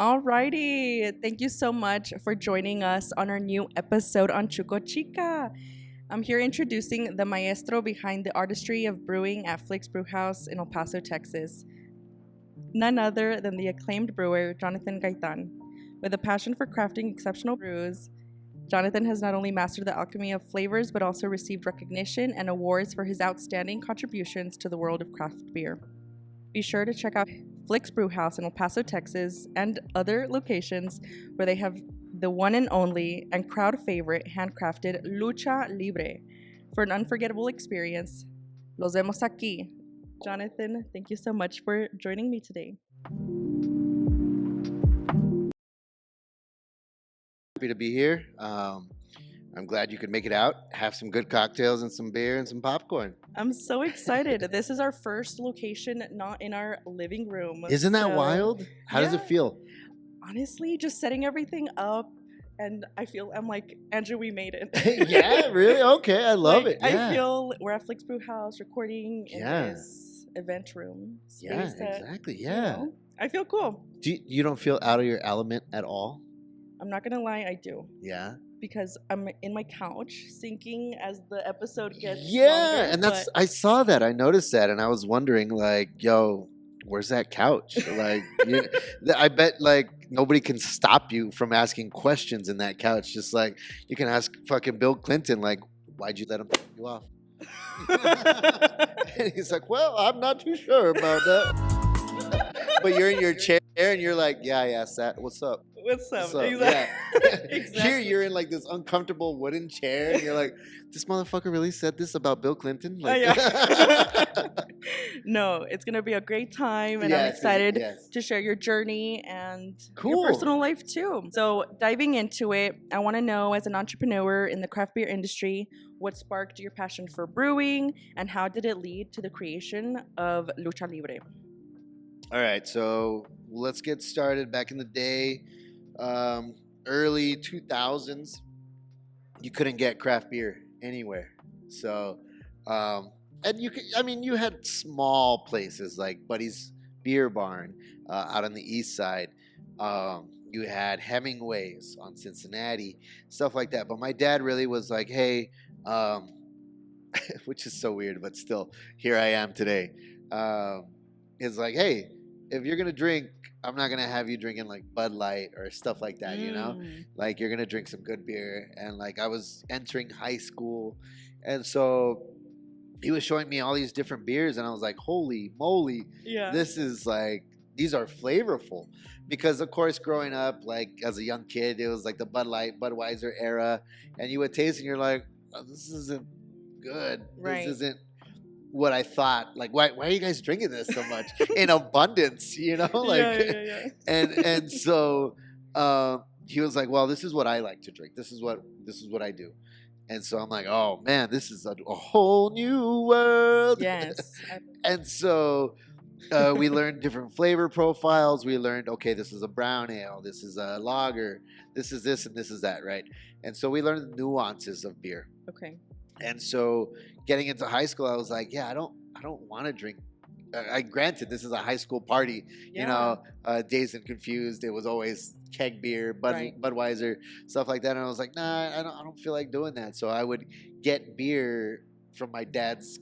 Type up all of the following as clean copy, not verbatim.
Alrighty, thank you so much for joining us on our new episode on Chuco Chica. I'm here introducing the maestro behind the artistry of brewing at Flix Brewhouse in El Paso, Texas. None other than the acclaimed brewer, Jonathan Gaytan. With a passion for crafting exceptional brews, Jonathan has not only mastered the alchemy of flavors, but also received recognition and awards for his outstanding contributions to the world of craft beer. Be sure to check out Flix Brewhouse in El Paso, Texas, and other locations where they have the one and only and crowd favorite handcrafted Lucha Libre for an unforgettable experience. Los vemos aquí. Jonathan, thank you so much for joining me today. Happy to be here. I'm glad you could make it out, have some good cocktails and some beer and some popcorn. I'm so excited. This is our first location not in our living room. Isn't that wild? How does it feel? Honestly, just setting everything up, and I'm like, Andrew, we made it. Yeah, really? Okay, I love it. Yeah. I feel we're at Flix Brewhouse recording in this event room. Yeah, exactly. Yeah. I feel cool. You don't feel out of your element at all? I'm not going to lie, I do. Yeah. Because I'm in my couch sinking as the episode gets longer, and I saw that. I noticed that, and I was wondering, like, yo, where's that couch? Like, I bet, like, nobody can stop you from asking questions in that couch. Just like you can ask fucking Bill Clinton, like, why'd you let him take you off? And he's like, well, I'm not too sure about that. But you're in your chair, and you're like, yeah, I asked that. What's up? What's up? Exactly. Yeah. Exactly. Here you're in like this uncomfortable wooden chair, and you're like, this motherfucker really said this about Bill Clinton? Like, No, it's gonna be a great time, and I'm excited to share your journey and your personal life too. So diving into it, I want to know, as an entrepreneur in the craft beer industry, what sparked your passion for brewing, and how did it lead to the creation of Lucha Libre? All right, so let's get started. Back in the day, early 2000s, you couldn't get craft beer anywhere. So, and you had small places like Buddy's Beer Barn out on the east side. You had Hemingway's on Cincinnati, stuff like that. But my dad really was like, hey, which is so weird, but still, here I am today. Is like, hey, if you're gonna drink, I'm not gonna have you drinking like Bud Light or stuff like that, you know? Like, you're gonna drink some good beer. And like, I was entering high school, and so he was showing me all these different beers, and I was like, holy moly, this is like, these are flavorful. Because of course, growing up, like as a young kid, it was like the Bud Light, Budweiser era, and you would taste and you're like, oh, this isn't good. Right. This isn't what I thought. Like, why are you guys drinking this so much in abundance? You know, like, and so he was like, well, this is what I like to drink. This is what I do. And so I'm like, oh man, this is a whole new world. Yes. And so we learned different flavor profiles. We learned, okay, this is a brown ale, this is a lager, this is this, and this is that, right? And so we learned the nuances of beer. Okay. And so getting into high school, I was like, yeah, I don't want to drink. Granted, this is a high school party, you know, Dazed and Confused. It was always keg beer, Budweiser, stuff like that. And I was like, nah, I don't feel like doing that. So I would get beer from my dad's,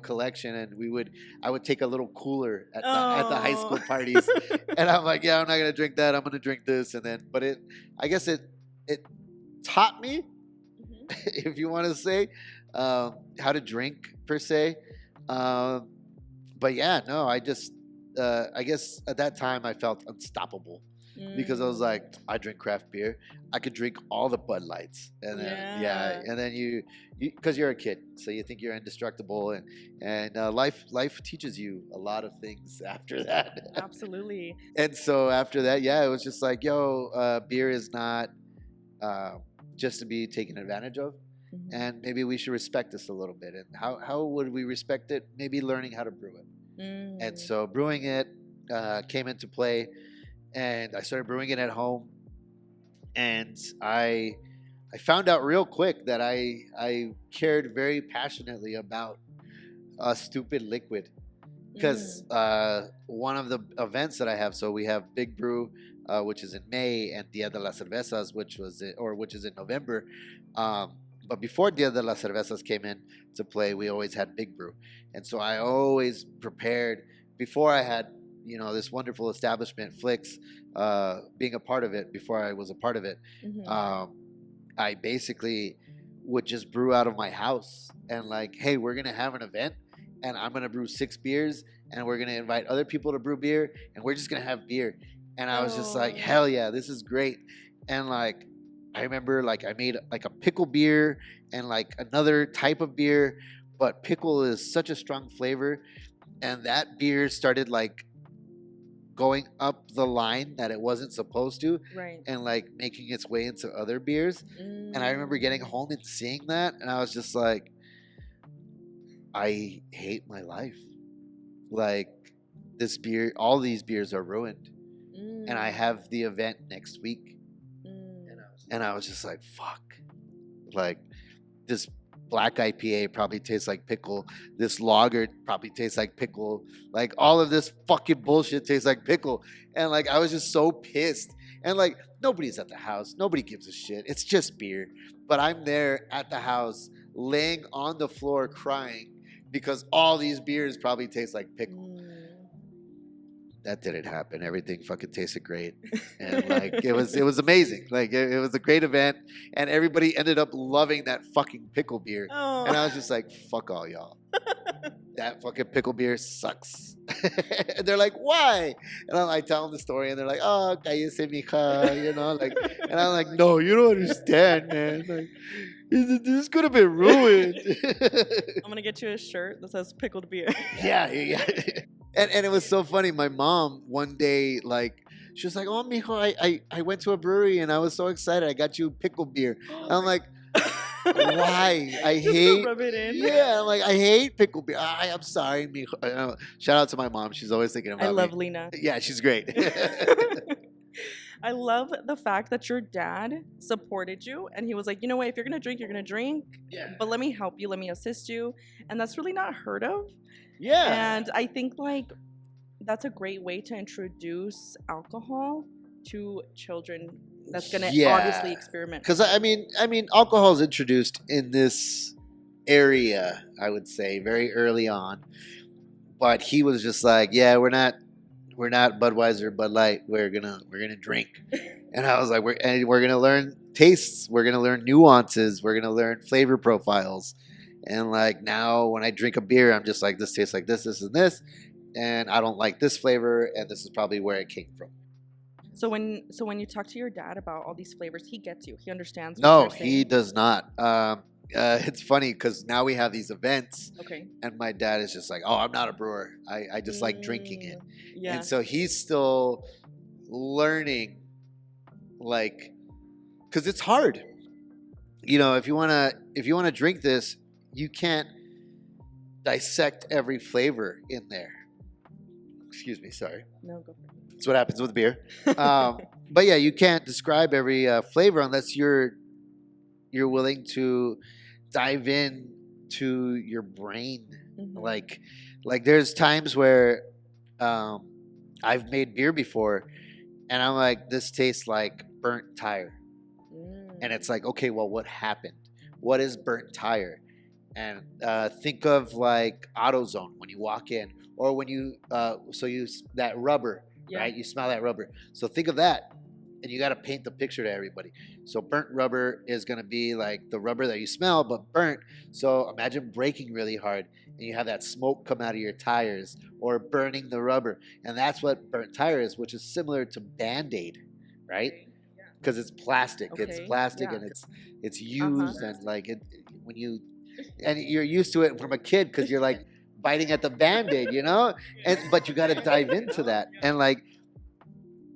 collection, and I would take a little cooler at the high school parties. And I'm like, yeah, I'm not gonna drink that. I'm gonna drink this. And then, but I guess it taught me, if you want to say, how to drink per se. But yeah, no, I just, I guess at that time I felt unstoppable because I was like, I drink craft beer. I could drink all the Bud Lights. And then, and then you, because you're a kid, so you think you're indestructible, and life teaches you a lot of things after that. Absolutely. And so after that, it was just like, yo, beer is not just to be taken advantage of. And maybe we should respect this a little bit. And how would we respect it? Maybe learning how to brew it. And so brewing it came into play, and I started brewing it at home. And I found out real quick that I cared very passionately about a stupid liquid. because one of the events that I have, so we have Big Brew, which is in May, and Dia de las Cervezas, which is in November. But before Dia de las Cervezas came in to play, we always had Big Brew, and so I always prepared before I had this wonderful establishment, Flix, being a part of it. Before I was a part of it, I basically would just brew out of my house and like, hey, we're gonna have an event and I'm gonna brew 6 beers and we're gonna invite other people to brew beer and we're just gonna have beer. And I was just like, hell yeah, this is great. And like I remember like I made like a pickle beer and like another type of beer, but pickle is such a strong flavor, and that beer started like going up the line that it wasn't supposed to, Right. and like making its way into other beers. And I remember getting home and seeing that, and I was just like, I hate my life. Like this beer, all these beers are ruined, and I have the event next week, and I was just like, fuck. Like this black IPA probably tastes like pickle. This lager probably tastes like pickle. Like all of this fucking bullshit tastes like pickle. And like I was just so pissed. And like nobody's at the house. Nobody gives a shit. It's just beer. But I'm there at the house laying on the floor crying because all these beers probably taste like pickle. That didn't happen. Everything fucking tasted great, and like it was amazing. Like it was a great event, and everybody ended up loving that fucking pickle beer. Oh. And I was just like, "Fuck all y'all. That fucking pickle beer sucks." And they're like, "Why?" And I tell them the story, and they're like, "Oh, cállese, mija," like. And I'm like, "No, you don't understand, man. Like, this could have been ruined." I'm gonna get you a shirt that says pickled beer. Yeah. And it was so funny. My mom one day, like, she was like, "Oh, mijo, I went to a brewery and I was so excited. I got you pickle beer." And I'm like, "Why? I Just hate." to rub it in. Yeah, I'm like, "I hate pickle beer. I'm sorry, mijo." Shout out to my mom. She's always thinking about me. I love Lena. Yeah, she's great. I love the fact that your dad supported you and he was like, you know what, if you're gonna drink, you're gonna drink. Yeah. But let me help you, let me assist you. And that's really not heard of. Yeah. And I think like that's a great way to introduce alcohol to children that's gonna obviously experiment. Because I mean, alcohol is introduced in this area, I would say, very early on. But he was just like, "Yeah, we're not Budweiser, Bud Light. We're gonna drink." And I was like, we're gonna learn tastes. We're gonna learn nuances. We're gonna learn flavor profiles. And like now, when I drink a beer, I'm just like, this tastes like this, and this, and I don't like this flavor, and this is probably where it came from. So when you talk to your dad about all these flavors, he gets you. He understands. No, he does not. It's funny because now we have these events, okay, and my dad is just like, "Oh, I'm not a brewer. I just like drinking it." Yeah. And so he's still learning, like, because it's hard. If you wanna drink this, you can't dissect every flavor in there. Excuse me, sorry. No, go for it. That's what happens with beer. But yeah, you can't describe every flavor unless you're willing to dive in to your brain. Mm-hmm. Like there's times where I've made beer before and I'm like, this tastes like burnt tire. And it's like, okay, well, what happened? What is burnt tire? And think of like AutoZone when you walk in, or when you that rubber, right? You smell that rubber. So think of that, and you got to paint the picture to everybody. So burnt rubber is going to be like the rubber that you smell, but burnt. So imagine braking really hard, and you have that smoke come out of your tires, or burning the rubber, and that's what burnt tire is, which is similar to Band-Aid, right? Because it's plastic. Okay. It's plastic, and it's used, and like and you're used to it from a kid because you're like biting at the Band-Aid, but you got to dive into that and like,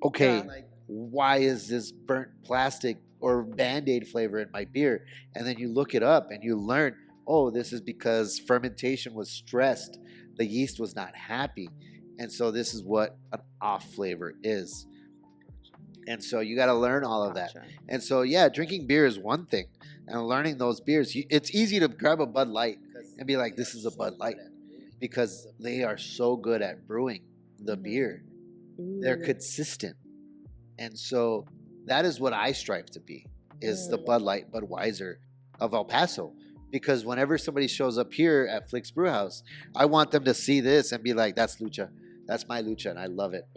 okay, why is this burnt plastic or Band-Aid flavor in my beer? And then you look it up and you learn, oh, this is because fermentation was stressed. The yeast was not happy. And so this is what an off flavor is. And so you got to learn all of that. And so, yeah, drinking beer is one thing. And learning those beers, it's easy to grab a Bud Light and be like, this is a Bud Light. because they are so good at brewing the beer. They're Ooh. consistent. And so that is what I strive to be, is the Bud Light, Budweiser of El Paso. Because whenever somebody shows up here at Flix Brewhouse, I want them to see this and be like, that's Lucha. That's my Lucha, and I love it.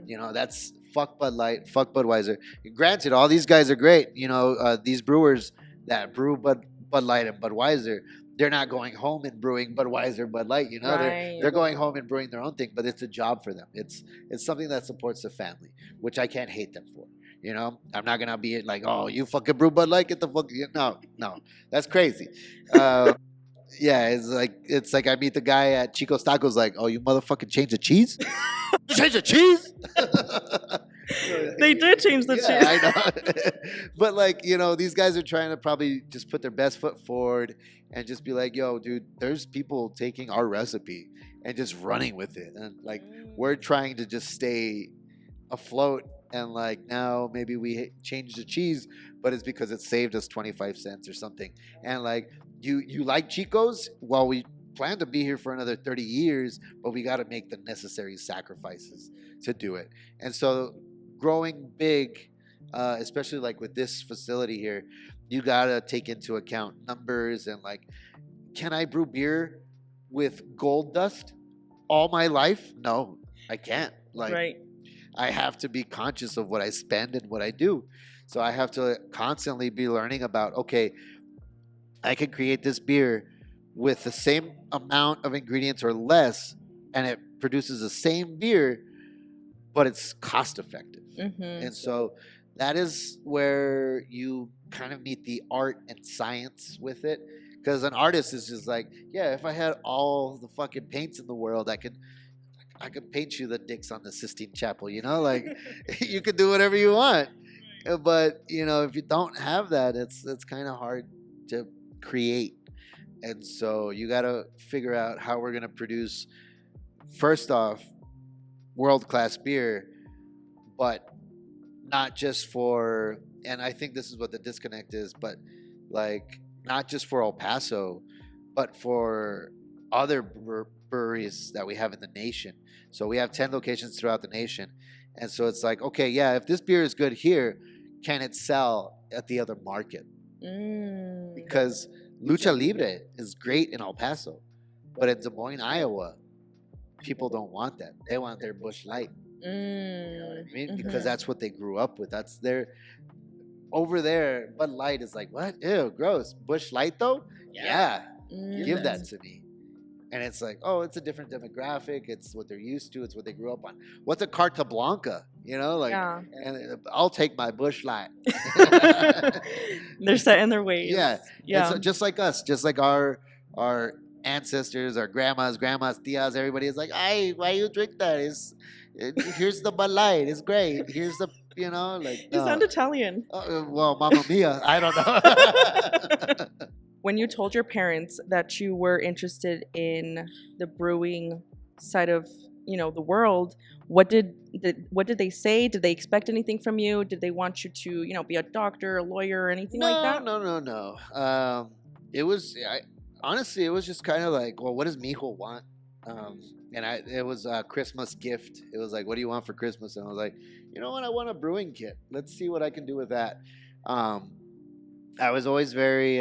You know, that's fuck Bud Light, fuck Budweiser. Granted, all these guys are great. You know, these brewers that brew Bud Light and Budweiser, they're not going home and brewing Budweiser, Bud Light. You know, Right. they're going home and brewing their own thing. But it's a job for them. It's something that supports the family, which I can't hate them for. You know, I'm not gonna be like, oh, you fucking brew Bud Light, get the fuck. No, that's crazy. Yeah, it's like I meet the guy at Chico's Tacos, like, oh, you motherfucking change the cheese? You change the cheese? They did change the cheese. I know. But like, you know, these guys are trying to probably just put their best foot forward and just be like, yo, dude, there's people taking our recipe and just running with it. And like, we're trying to just stay afloat. And like, now maybe we changed the cheese, but it's because it saved us 25 cents or something. And like, you like Chico's? Well, we plan to be here for another 30 years, but we got to make the necessary sacrifices to do it. And so growing big, especially like with this facility here, you got to take into account numbers and like, can I brew beer with gold dust all my life? No, I can't. Like, Right. I have to be conscious of what I spend and what I do. So I have to constantly be learning about, okay, I can create this beer with the same amount of ingredients or less, and it produces the same beer, but it's cost effective. And so that is where you kind of meet the art and science with it. Because an artist is just like, yeah, if I had all the fucking paints in the world, I could paint you the dicks on the Sistine Chapel, you know, like you could do whatever you want. But, you know, if you don't have that, it's kind of hard to create. And so you got to figure out how we're going to produce, first off, world-class beer, but not just for, and I think this is what the disconnect is, but like not just for El Paso, but for other breweries that we have in the nation. So we have 10 locations throughout the nation. And so it's like, okay, yeah, if this beer is good here, can it sell at the other market? Because Lucha Libre is great in El Paso, but in Des Moines, Iowa, people don't want that. They want their Busch Light. You know what I mean? Because that's what they grew up with. That's their, over there, Bud Light is like, what? Ew, gross. Busch Light though? Yeah. Give that to me. And it's like, oh, it's a different demographic. It's what they're used to. It's what they grew up on. What's a Carta Blanca? You know, like, and I'll take my Busch Light. They're set in their ways. Yeah. And so just like us, just like our ancestors, our grandmas, tias, everybody is like, hey, why you drink that? Here's the Bud Light. It's great. Here's the, you know, like. You sound Italian. Well, Mamma Mia. I don't know. When you told your parents that you were interested in the brewing side of, you know, the world, what did they say? Did they expect anything from you? Did they want you to, you know, be a doctor, a lawyer, or anything like that? No. It was honestly, it was just kind of like, well, what does Mijo want? It was a Christmas gift. It was like, what do you want for Christmas? And I was like, you know what? I want a brewing kit. Let's see what I can do with that. I was always very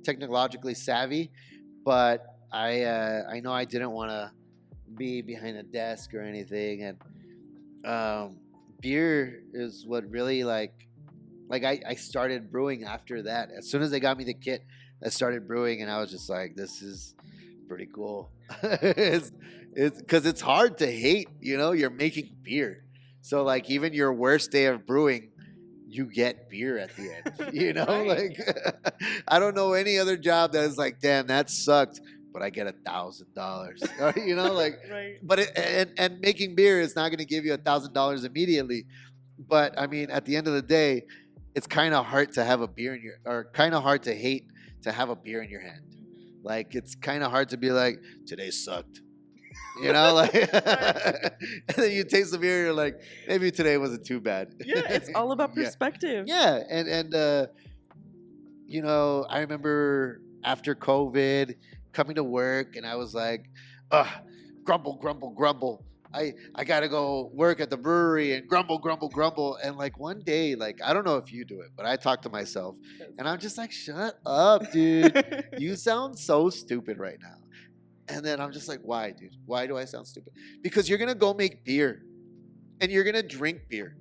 technologically savvy, but I know I didn't want to be behind a desk or anything. And beer is what really like I started brewing after that. As soon as they got me the kit, I started brewing, and I was just like, this is pretty cool. It's because it's hard to hate, you know, you're making beer. So like even your worst day of brewing, you get beer at the end, you know, like I don't know any other job that is like, damn, that sucked, but I get $1,000, you know, like, but and making beer is not going to give you $1,000 immediately. But I mean, at the end of the day, it's kind of hard to have a beer in kind of hard to hate to have a beer in your hand. Like, it's kind of hard to be like, today sucked. You know, like, and then you taste the beer, you're like, maybe today wasn't too bad. Yeah, it's all about perspective. Yeah, and I remember after COVID coming to work and I was like, ugh, grumble, grumble, grumble. I gotta go work at the brewery and grumble, grumble, grumble. And like one day, like I don't know if you do it, but I talk to myself and I'm just like, shut up, dude. You sound so stupid right now. And then I'm just like, why, dude? Why do I sound stupid? Because you're gonna go make beer and you're gonna drink beer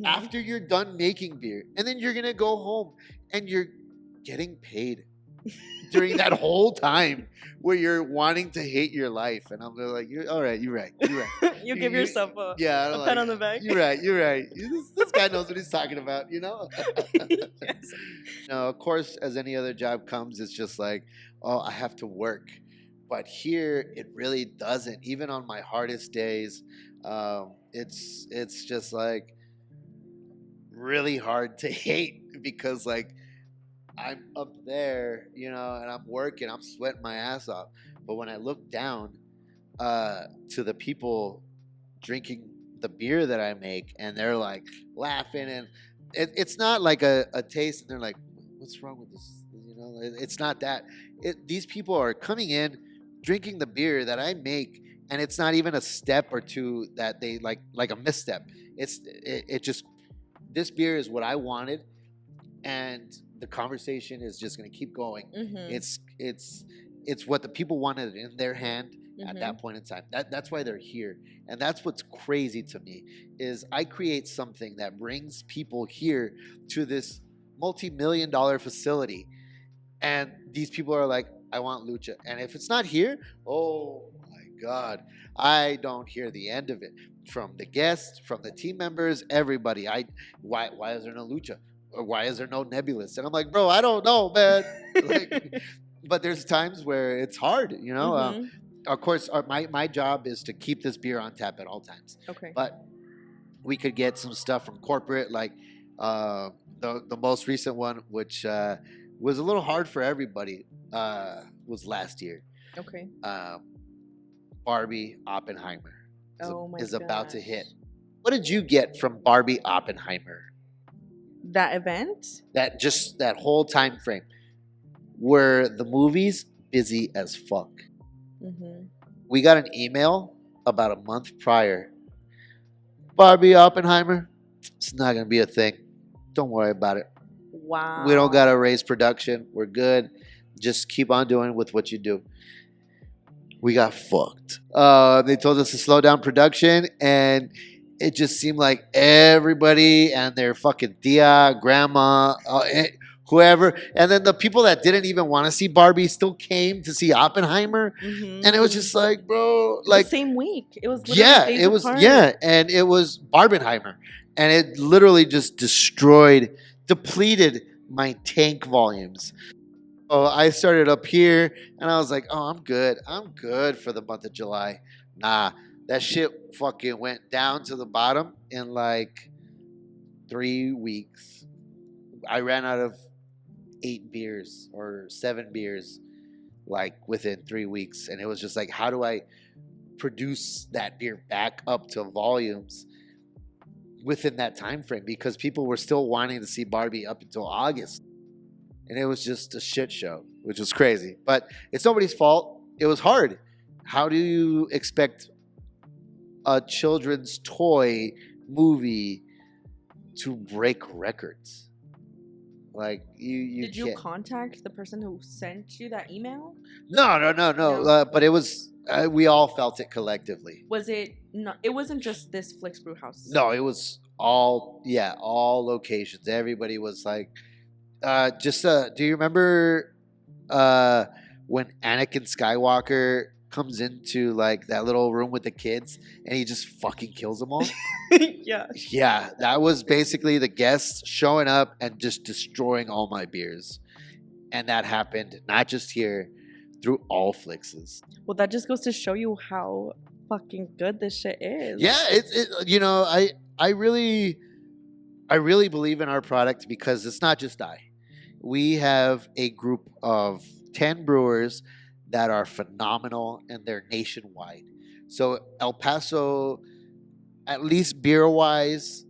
after you're done making beer, and then you're gonna go home and you're getting paid during that whole time where you're wanting to hate your life. And I'm like, you're all right, you're right, you're right. You give yourself a Yeah, pat on the back. You're right, you're right. This guy knows what he's talking about, you know? Yes. Of course, as any other job comes, it's just like, oh, I have to work. But here, it really doesn't. Even on my hardest days, it's just like really hard to hate because like I'm up there, and I'm working, I'm sweating my ass off. But when I look down to the people drinking the beer that I make, and they're like laughing, and it's not like a taste, and they're like, "What's wrong with this?" It's not that. These people are coming in, drinking the beer that I make, and it's not even a step or two that they like a misstep. It just, this beer is what I wanted, and the conversation is just going to keep going. It's what the people wanted in their hand at that point in time. That's why they're here, and that's what's crazy to me is I create something that brings people here to this multi-million-dollar facility, and these people are like, I want lucha, and if it's not here, oh my god, I don't hear the end of it from the guests, from the team members, everybody. Why is there no lucha? Or why is there no nebulous? And I'm like, bro, I don't know, man. But there's times where it's hard, of course, my job is to keep this beer on tap at all times. Okay. But we could get some stuff from corporate, like the most recent one, which was a little hard for everybody, was last year. Okay. Barbie Oppenheimer is about to hit. What did you get from Barbie Oppenheimer? That event? That whole time frame. Were the movies busy as fuck? We got an email about a month prior. Barbie Oppenheimer, it's not going to be a thing. Don't worry about it. Wow. We don't got to raise production. We're good. Just keep on doing with what you do. We got fucked. They told us to slow down production, and it just seemed like everybody and their fucking tia, grandma, whoever, and then the people that didn't even want to see Barbie still came to see Oppenheimer, and it was just like, bro, like the same week. It was literally days apart. And it was Barbenheimer, and it literally just depleted my tank volumes. Oh, I started up here, and I was like, oh, I'm good for the month of July. Nah, that shit fucking went down to the bottom in like 3 weeks. I ran out of 8 beers or 7 beers like within 3 weeks, and it was just like, how do I produce that beer back up to volumes within that time frame? Because people were still wanting to see Barbie up until August, and it was just a shit show, which was crazy. But it's nobody's fault. It was hard. How do you expect a children's toy movie to break records? Like you Did you contact the person who sent you that email? No. But it was we all felt it collectively. Was it not? It wasn't just this Flix Brewhouse. No, it was all locations. Everybody was like, do you remember when Anakin Skywalker comes into like that little room with the kids and he just fucking kills them all? Yeah, that was basically the guests showing up and just destroying all my beers. And that happened not just here, through all Flixes. Well, that just goes to show you how fucking good this shit is. Yeah, I really believe in our product because it's not just I. We have a group of 10 brewers that are phenomenal, and they're nationwide. So El Paso, at least beer-wise,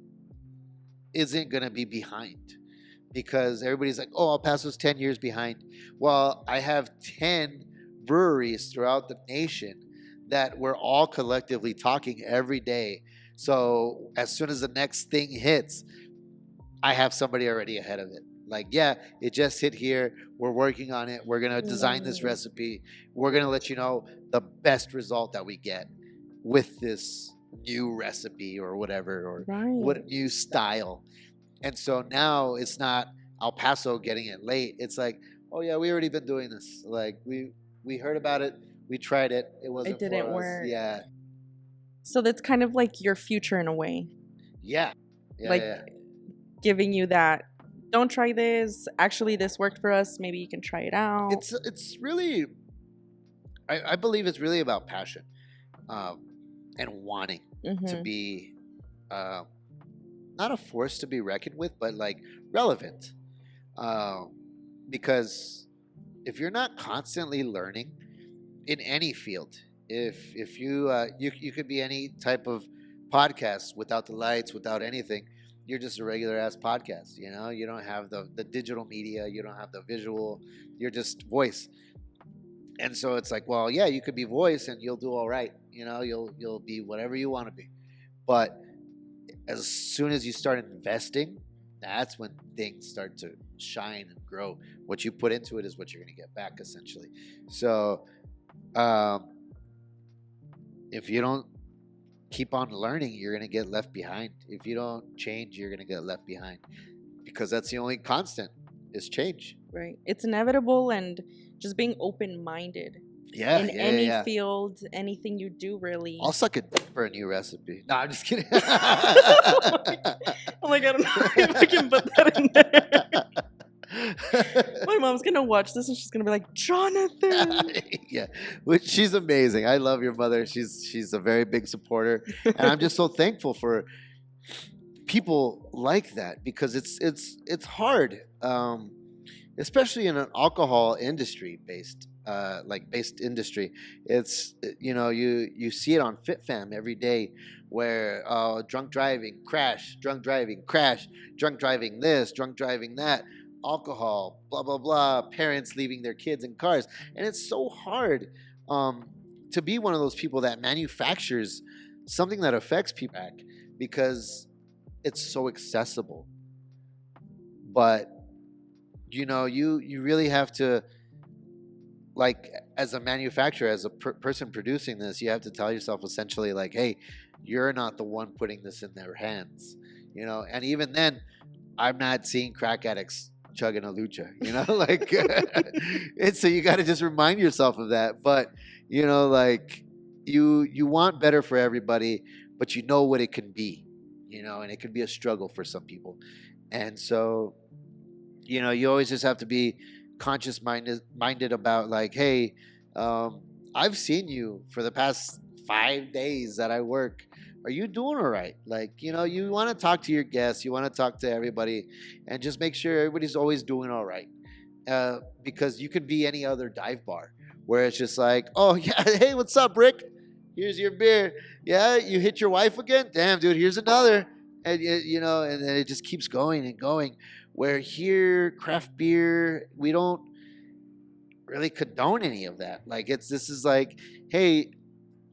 isn't going to be behind because everybody's like, oh, El Paso's 10 years behind. Well, I have 10 breweries throughout the nation that we're all collectively talking every day. So as soon as the next thing hits, I have somebody already ahead of it. Like, yeah, it just hit here. We're working on it. We're going to design this recipe. We're going to let you know the best result that we get with this new recipe or whatever, or what new style. And so now it's not El Paso getting it late. It's like, oh yeah, we already been doing this. Like we heard about it. We tried it. It wasn't. It didn't work. Yeah. So that's kind of like your future in a way. Yeah. Giving you that, don't try this. Actually, this worked for us. Maybe you can try it out. It's really, I believe it's really about passion, and wanting to be, not a force to be reckoned with, but like relevant. Because if you're not constantly learning in any field, if you you could be any type of podcast without the lights, without anything. You're just a regular ass podcast, you know. You don't have the digital media, you don't have the visual. You're just voice, and so it's like, well, yeah, you could be voice and you'll do all right, you know. You'll be whatever you want to be, but as soon as you start investing, that's when things start to shine and grow. What you put into it is what you're going to get back, essentially. So, if you don't keep on learning, you're going to get left behind. If you don't change, you're going to get left behind, because that's the only constant is change. Right. It's inevitable, and just being open-minded. Yeah. In any field, anything you do, really. I'll suck it for a new recipe. No, I'm just kidding. I'm like, I don't know if I can put that in there. My mom's gonna watch this and she's gonna be like, Jonathan. Yeah, she's amazing. I love your mother. She's a very big supporter, and I'm just so thankful for people like that, because it's hard, especially in an alcohol industry based industry. It's, you know, you see it on FitFam every day, where drunk driving crash, drunk driving crash, drunk driving this, drunk driving that. Alcohol, blah blah blah, parents leaving their kids in cars, and it's so hard to be one of those people that manufactures something that affects people, because it's so accessible. But you know, you really have to, like, as a manufacturer, as a person producing this, you have to tell yourself essentially, like, hey, you're not the one putting this in their hands, you know. And even then, I'm not seeing crack addicts chugging a lucha, you know, like, and so you got to just remind yourself of that. But you know, like, you want better for everybody, but you know what it can be, you know, and it can be a struggle for some people. And so, you know, you always just have to be conscious minded about, like, hey, I've seen you for the past 5 days that I work. Are you doing all right? Like, you know, you want to talk to your guests, you want to talk to everybody, and just make sure everybody's always doing all right. Because you could be any other dive bar where it's just like, oh yeah, hey, what's up, Rick? Here's your beer. Yeah, you hit your wife again? Damn, dude, here's another. And you know, and then it just keeps going and going. Where here, craft beer, we don't really condone any of that. Like, this is like, hey,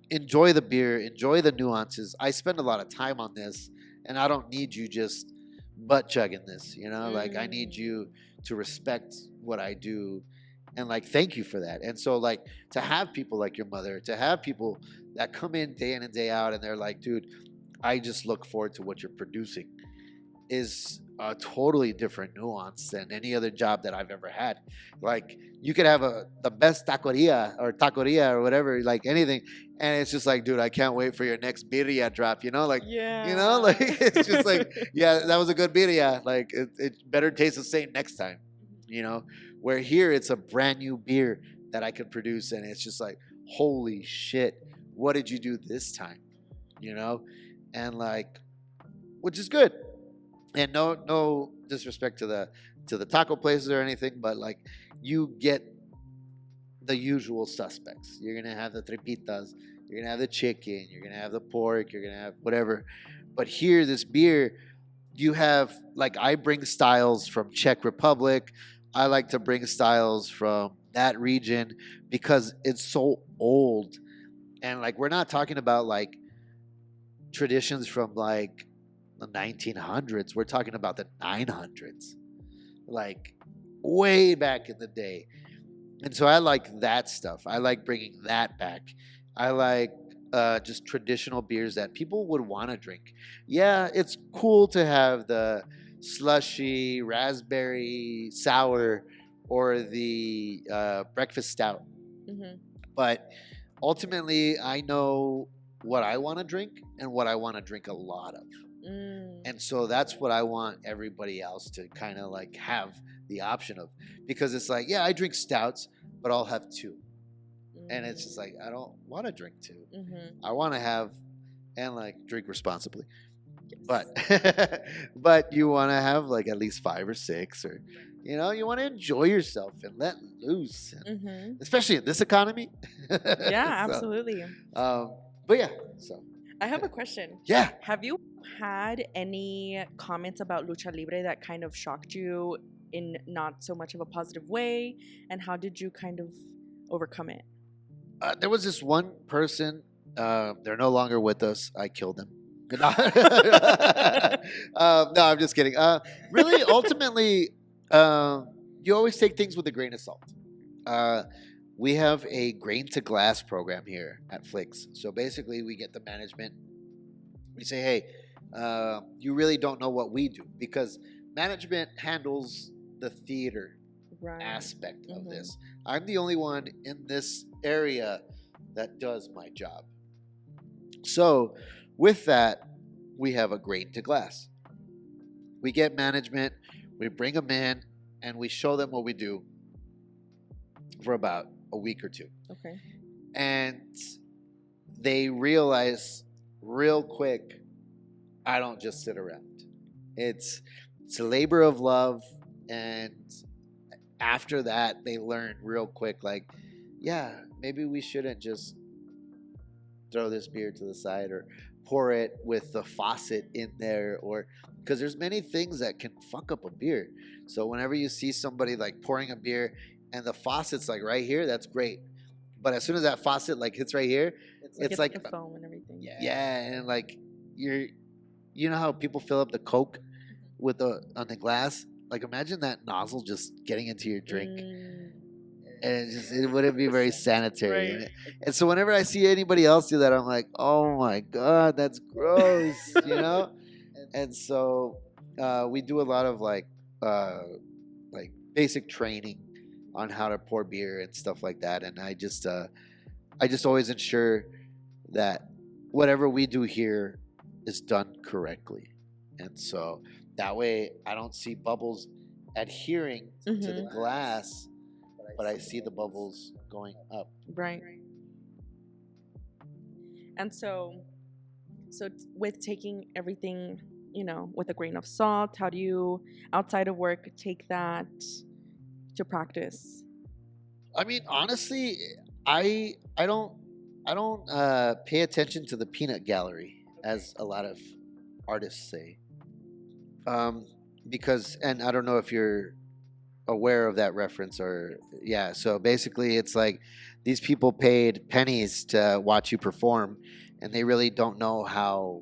enjoy the beer, enjoy the nuances. I spend a lot of time on this, and I don't need you just butt chugging this, you know. Like, I need you to respect what I do, and like, thank you for that. And so, like, to have people like your mother, to have people that come in and day out, and they're like, dude, I just look forward to what you're producing, is a totally different nuance than any other job that I've ever had. Like, you could have the best taqueria or whatever, like anything, and it's just like, dude, I can't wait for your next birria drop, you know, like, yeah, you know, like, it's just like, yeah, that was a good birria, like, it better taste the same next time, you know. Where here, it's a brand new beer that I could produce, and it's just like, holy shit, what did you do this time, you know? And like, which is good. And no disrespect to the taco places or anything, but like, you get the usual suspects. You're gonna have the tripitas, you're gonna have the chicken, you're gonna have the pork, you're gonna have whatever. But here, this beer, you have like I bring styles from Czech Republic. I like to bring styles from that region because it's so old. And like we're not talking about like traditions from like the 1900s. We're talking about the 900s. Like way back in the day. And so I like that stuff. I like bringing that back. I like just traditional beers that people would want to drink. Yeah, it's cool to have the slushy, raspberry, sour, or the breakfast stout. Mm-hmm. But ultimately, I know what I want to drink and what I want to drink a lot of. And so that's what I want everybody else to kind of like have the option of, because it's like, yeah, I drink stouts, but I'll have two. And it's just like, I don't want to drink two. I want to have and like drink responsibly. Yes. But you want to have like at least 5 or 6, or you know, you want to enjoy yourself and let loose, and especially in this economy. Yeah, So, absolutely. but yeah, so I have a question. yeah. Have you had any comments about lucha libre that kind of shocked you in not so much of a positive way, and how did you kind of overcome it? There was this one person. They're no longer with us. I killed them. No, no, I'm just kidding. Really, ultimately, you always take things with a grain of salt. We have a grain to glass program here at Flix. So basically, we get the management. We say, hey, you really don't know what we do, because management handles the theater aspect of this. I'm the only one in this area that does my job. So with that, we have a grain to glass. We get management, we bring them in, and we show them what we do for about a week or two. Okay. And they realize real quick, I don't just sit around. It's a labor of love. And after that, they learn real quick, like, yeah, maybe we shouldn't just throw this beer to the side or pour it with the faucet in there, or because there's many things that can fuck up a beer. So whenever you see somebody like pouring a beer and the faucet's like right here, that's great. But as soon as that faucet like hits right here, it's like the foam and everything. Yeah, and like you know how people fill up the Coke with on the glass? Like imagine that nozzle just getting into your drink. And it wouldn't be very sanitary. Right. And so whenever I see anybody else do that, I'm like, oh my God, that's gross, you know? And so we do a lot of like basic training on how to pour beer and stuff like that. And I just always ensure that whatever we do here is done correctly. And so that way I don't see bubbles adhering to the glass, but I see the bubbles going up. Right. And so with taking everything, you know, with a grain of salt, how do you, outside of work, take that to practice? I mean, honestly, I don't pay attention to the peanut gallery, as a lot of artists say. Because, and I don't know if you're aware of that reference, or yeah, so basically it's like these people paid pennies to watch you perform, and they really don't know how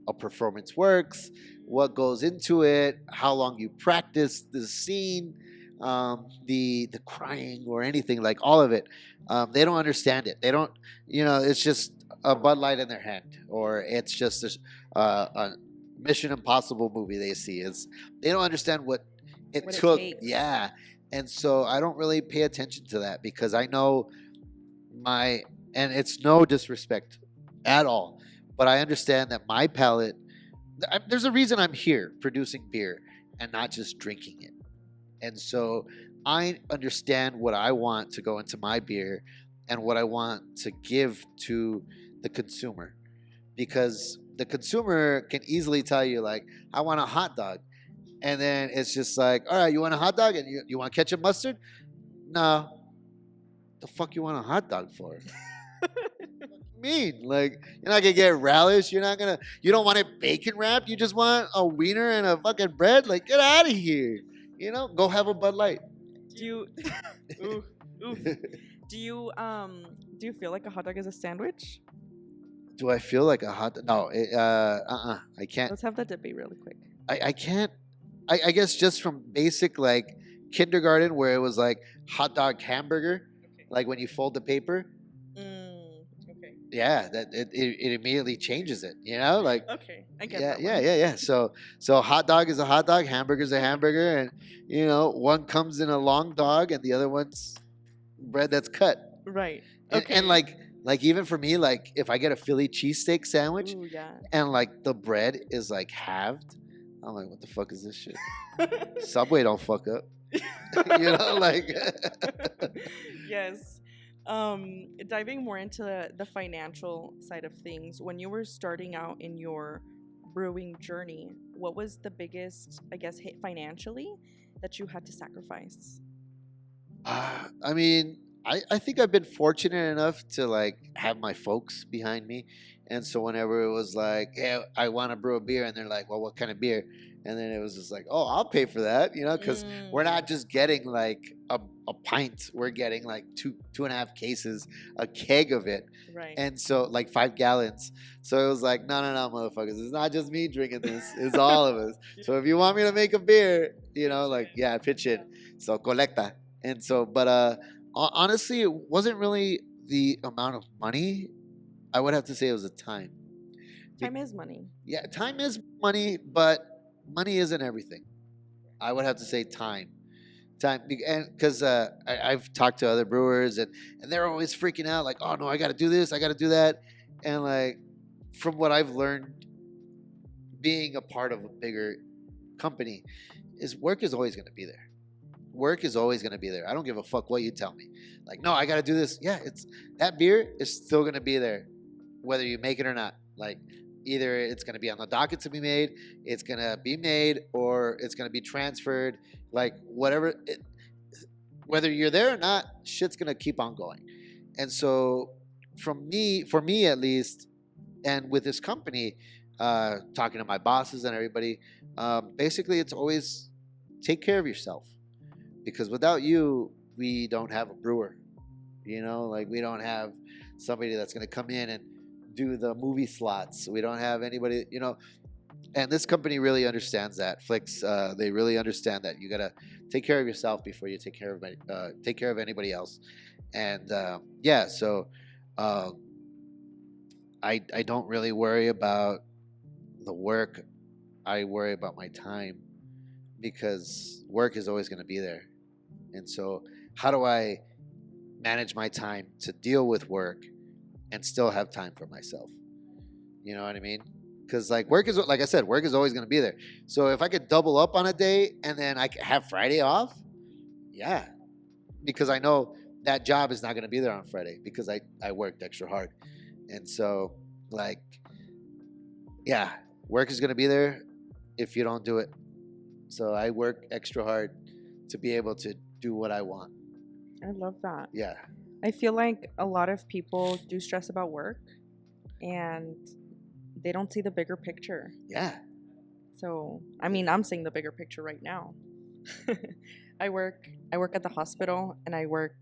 a performance works, what goes into it, how long you practice the scene, the crying or anything, like all of it. They don't understand it. They don't, you know, it's just a Bud Light in their hand, or it's just a Mission Impossible movie they see. They don't understand what it took. Yeah. And so I don't really pay attention to that, because I know and it's no disrespect at all, but I understand that my palate, there's a reason I'm here producing beer and not just drinking it. And so I understand what I want to go into my beer and what I want to give to the consumer, because the consumer can easily tell you, like, I want a hot dog. And then it's just like, all right, you want a hot dog and you want ketchup, mustard? No. The fuck you want a hot dog for? mean? Like, you're not gonna get relish. You don't want it bacon wrapped. You just want a wiener and a fucking bread. Like, get out of here. Go have a Bud Light. Do you oof, oof. Do you feel like a hot dog is a sandwich? Do I feel like a hot dog? No, I can't. Let's have that debate really quick. I can't. I guess just from basic like kindergarten where it was like hot dog hamburger, like when you fold the paper. Okay. Yeah, that it immediately changes it. Like Okay, I get yeah, that. yeah. So hot dog is a hot dog, hamburger is a hamburger, and one comes in a long dog and the other one's bread that's cut. Right. And, Okay. and like even for me, like if I get a Philly cheesesteak sandwich Ooh, yeah. and like the bread is like halved, I'm like, what the fuck is this shit? Subway don't fuck up. Like Yes. Diving more into the financial side of things, when you were starting out in your brewing journey, what was the biggest, I guess, hit financially that you had to sacrifice? I mean, I think I've been fortunate enough to like have my folks behind me. And so whenever it was like, hey, I want to brew a beer, and they're like, well, what kind of beer? And then it was just like, oh, I'll pay for that, because we're not just getting like a pint, we're getting like 2.5 cases, a keg of it. Right. And so like 5 gallons. So it was like, no, motherfuckers, it's not just me drinking this, it's all of us. So if you want me to make a beer, like, yeah, pitch it. So colecta. And so, but honestly, it wasn't really the amount of money. I would have to say it was the time. Time is money. Yeah, time is money, but money isn't everything. I would have to say time. And because I've talked to other brewers and they're always freaking out like, oh no, I got to do this, I got to do that. And like, from what I've learned being a part of a bigger company, is work is always going to be there. Work is always going to be there. I don't give a fuck what you tell me. Like, no, I got to do this. Yeah, that beer is still going to be there, whether you make it or not. Like, either it's going to be on the docket to be made, it's going to be made, or it's going to be transferred. Like, whatever, whether you're there or not, shit's going to keep on going. And so, for me at least, and with this company, talking to my bosses and everybody, basically it's always take care of yourself. Because without you, we don't have a brewer. Like we don't have somebody that's going to come in and do the movie slots. We don't have anybody, and this company really understands that. Flix, they really understand that you got to take care of yourself before you take care of anybody else. And yeah, so I don't really worry about the work. I worry about my time, because work is always going to be there. And so how do I manage my time to deal with work and still have time for myself? You know what I mean? Because like like I said, work is always going to be there. So if I could double up on a day and then I could have Friday off, yeah, because I know that job is not going to be there on Friday because I worked extra hard. And so like, yeah, work is going to be there if you don't do it. So I work extra hard to be able to do what I want. I love that. Yeah. I feel like a lot of people do stress about work and they don't see the bigger picture. Yeah. So, I mean, I'm seeing the bigger picture right now. I work at the hospital and I work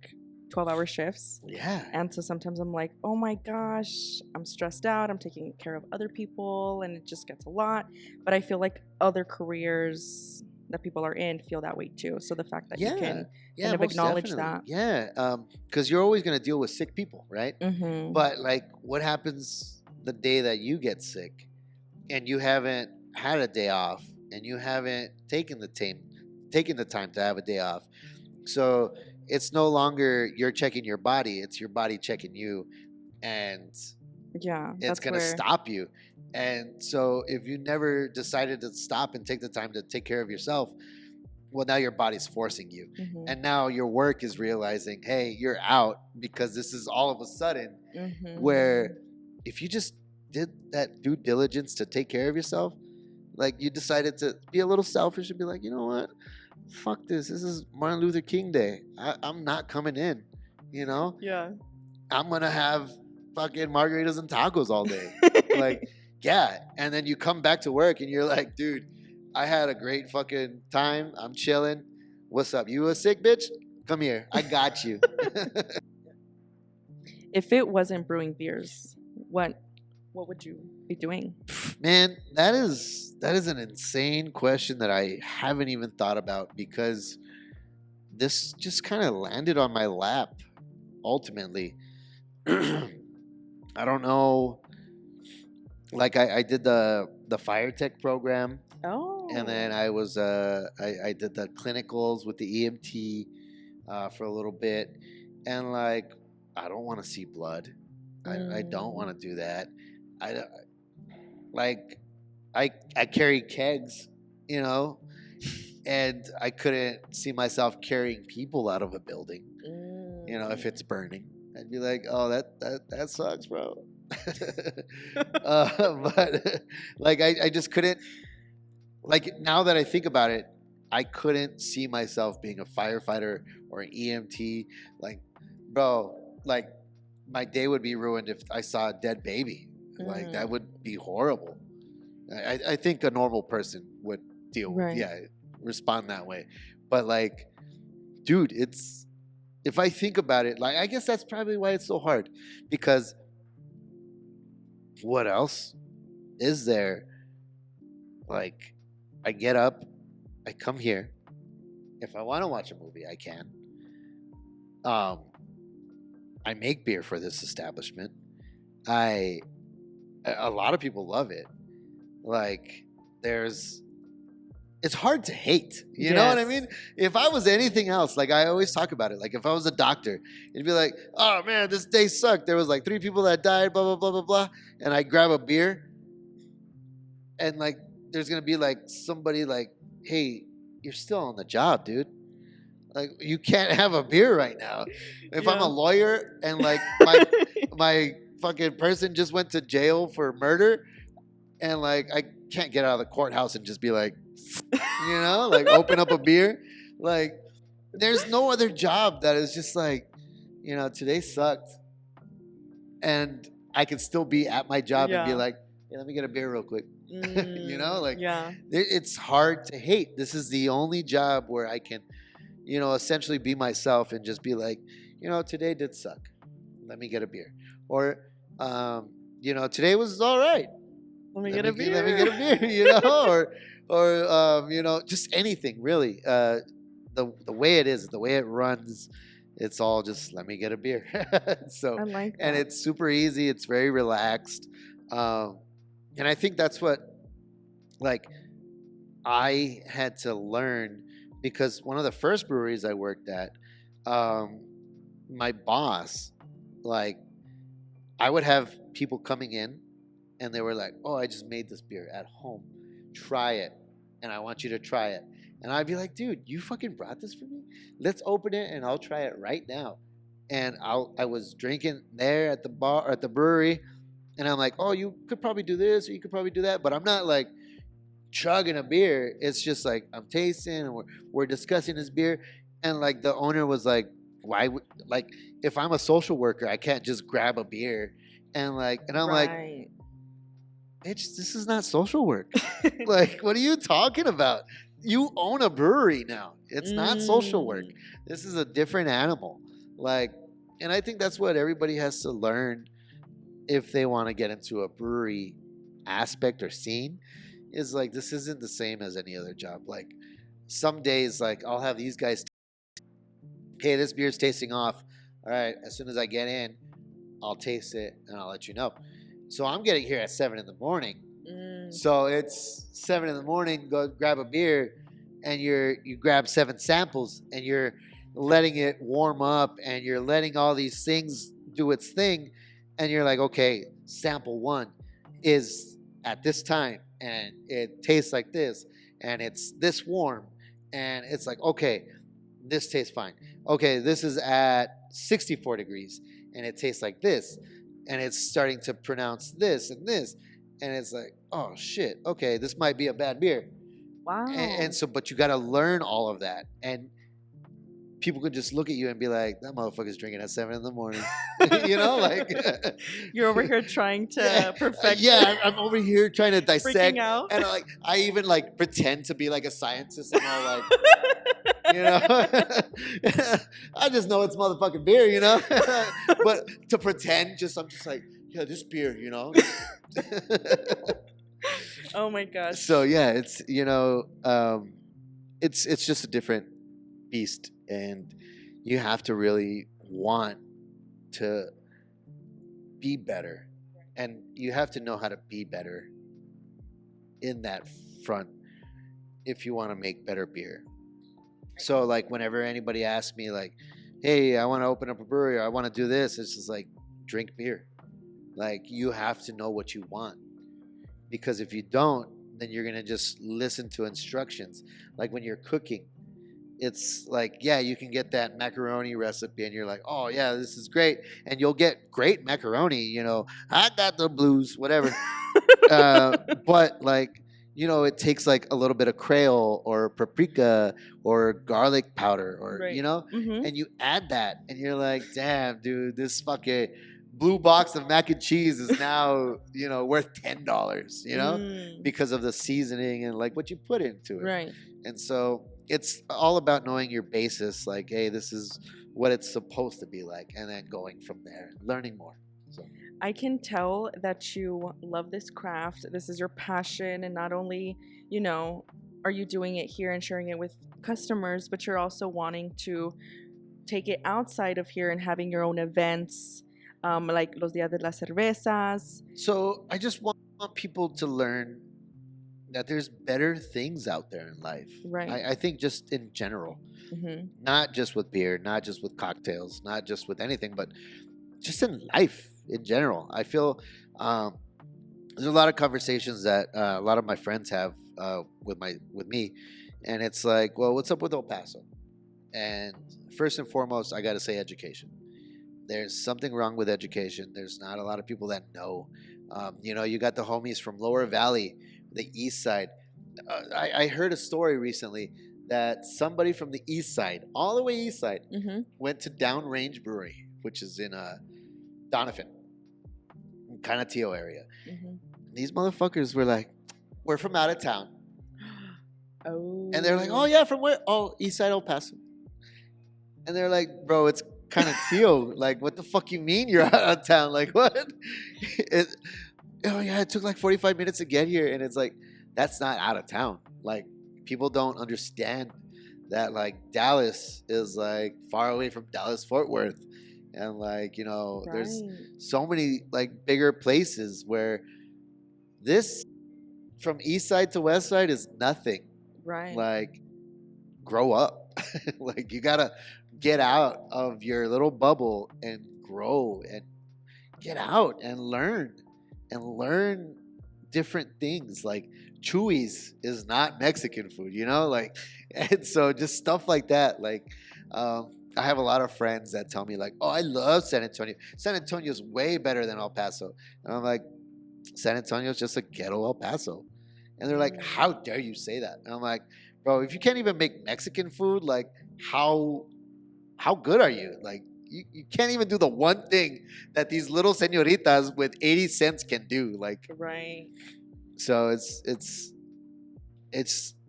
12-hour shifts. Yeah. And so sometimes I'm like, oh my gosh, I'm stressed out. I'm taking care of other people and it just gets a lot. But I feel like other careers that people are in feel that way too. So the fact that you can kind of acknowledge that. Yeah. Because you're always going to deal with sick people, right? Mm-hmm. But like, what happens the day that you get sick and you haven't had a day off and you haven't taken the time to have a day off? So it's no longer you're checking your body, it's your body checking you, and yeah, it's going to stop you. And so if you never decided to stop and take the time to take care of yourself, well, now your body's forcing you. Mm-hmm. And now your work is realizing, hey, you're out, because this is all of a sudden where if you just did that due diligence to take care of yourself, like you decided to be a little selfish and be like, you know what? Fuck this. This is Martin Luther King Day. I'm not coming in, Yeah. I'm going to have fucking margaritas and tacos all day. Like, yeah. And then you come back to work and you're like, dude, I had a great fucking time. I'm chilling. What's up? You a sick bitch? Come here. I got you. If it wasn't brewing beers, what would you be doing? Man, that is an insane question that I haven't even thought about, because this just kind of landed on my lap ultimately. I don't know. Like I did the fire tech program. Oh. And then I was I did the clinicals with the EMT for a little bit, and like I don't want to see blood. I don't want to do that. I like I carry kegs, you know, and I couldn't see myself carrying people out of a building. You know, if it's burning, I'd be like, oh, that sucks, bro. But like I just couldn't. Like, now that I think about it, I couldn't see myself being a firefighter or an EMT. Like, bro, like my day would be ruined if I saw a dead baby. Like, that would be horrible. I think a normal person would respond that way. But like, dude, if I think about it, like, I guess that's probably why it's so hard, because what else is there? Like, I get up, I come here. If I want to watch a movie, I can. I make beer for this establishment. A lot of people love it. Like, it's hard to hate. You know what I mean? If I was anything else, like I always talk about it, like if I was a doctor, it'd be like, oh man, this day sucked. There was like 3 people that died, blah, blah, blah, blah, blah. And I grab a beer, and like, there's going to be like somebody like, hey, you're still on the job, dude. Like, you can't have a beer right now. If I'm a lawyer and like my fucking person just went to jail for murder, and like I can't get out of the courthouse and just be like, you know, like open up a beer. Like, there's no other job that is just like, you know, today sucked, and I can still be at my job and be like, hey, let me get a beer real quick. You know, like, it's hard to hate. This is the only job where I can, you know, essentially be myself and just be like, you know, today did suck. Let me get a beer. Or, you know, today was all right. Let me get a beer, you know, or you know, just anything really. The way it is, the way it runs, it's all just let me get a beer. So, I like that. And it's super easy. It's very relaxed. And I think that's what, like, I had to learn, because one of the first breweries I worked at, my boss, like, I would have people coming in and they were like, oh, I just made this beer at home. Try it. And I want you to try it. And I'd be like, dude, you fucking brought this for me? Let's open it and I'll try it right now. And I was drinking there at the bar, or at the brewery. And I'm like, oh, you could probably do this or you could probably do that. But I'm not like chugging a beer. It's just like I'm tasting and we're discussing this beer. And like the owner was like, why would, like, if I'm a social worker, I can't just grab a beer. And like, and I'm like, bitch, this is not social work. Like, what are you talking about? You own a brewery now. It's not social work. This is a different animal. Like, and I think that's what everybody has to learn if they want to get into a brewery aspect or scene, is like, this isn't the same as any other job. Like, some days, like, I'll have these guys, okay, this beer's tasting off. All right, as soon as I get in, I'll taste it and I'll let you know. So I'm getting here at 7 in the morning. So it's 7 in the morning, go grab a beer, and you grab 7 samples, and you're letting it warm up, and you're letting all these things do its thing. And you're like, okay, sample 1 is at this time, and it tastes like this, and it's this warm, and it's like, okay, this tastes fine. Okay, this is at 64 degrees, and it tastes like this, and it's starting to pronounce this and this, and it's like, oh shit, okay, this might be a bad beer. Wow. And so, but you got to learn all of that, and people could just look at you and be like, that motherfucker's drinking at 7 in the morning. You know, like You're over here trying to perfect. Yeah, I'm over here trying to dissect, freaking out. and I even like pretend to be like a scientist. And all like, you know, I just know it's motherfucking beer, you know. But to pretend, I'm just like, yeah, this beer, you know. Oh my gosh. So yeah, it's it's just a different beast, and you have to really want to be better, and you have to know how to be better in that front if you want to make better beer. So like whenever anybody asks me like, hey, I want to open up a brewery, or I want to do this, it's just like, drink beer. Like, you have to know what you want, because if you don't, then you're gonna just listen to instructions. Like when you're cooking, it's like, yeah, you can get that macaroni recipe and you're like, oh yeah, this is great, and you'll get great macaroni, you know, I got the blues, whatever. But like, you know, it takes like a little bit of Creole or paprika or garlic powder, or Right. you know, Mhm. and you add that and you're like, damn, dude, this fucking blue box of mac and cheese is now, you know, worth $10, you know, Mm. because of the seasoning and like what you put into it. Right. And so it's all about knowing your basis, like, hey, this is what it's supposed to be like, and then going from there, learning more. So I can tell that you love this craft. This is your passion, and not only, you know, are you doing it here and sharing it with customers, but you're also wanting to take it outside of here and having your own events, like Los Días de las Cervezas. So I just want people to learn that there's better things out there in life. Right. I think just in general, Mm-hmm. not just with beer, not just with cocktails, not just with anything, but just in life in general. I feel there's a lot of conversations that a lot of my friends have with me, and it's like, well, what's up with El Paso? And first and foremost, I got to say education. There's something wrong with education. There's not a lot of people that know. You know, you got the homies from Lower Valley, the East Side. I heard a story recently that somebody from the East Side, all the way East Side, Mm-hmm. went to Downrange Brewery, which is in Jonathan, Canateo area. Mm-hmm. These motherfuckers were like, we're from out of town. Oh. And they're like, oh yeah, from where? Oh, East Side El Paso. And they're like, bro, it's Canateo. Like, what the fuck you mean you're out of town? Like, what? Oh yeah, it took like 45 minutes to get here. And it's like, that's not out of town. Like, people don't understand that like Dallas is like far away from Dallas Fort Worth. And like, you know, there's so many like bigger places where this from East Side to West Side is nothing. Right. Like, grow up. Like, you gotta get out of your little bubble and grow and get out and learn different things. Like, Chuy's is not Mexican food, you know, like, and so just stuff like that. Like, I have a lot of friends that tell me like, oh, I love San Antonio. San Antonio is way better than El Paso. And I'm like, San Antonio is just a ghetto El Paso. And they're like, how dare you say that? And I'm like, bro, if you can't even make Mexican food, like, how good are you? Like, you can't even do the one thing that these little señoritas with 80 cents can do. Like, Right. so it's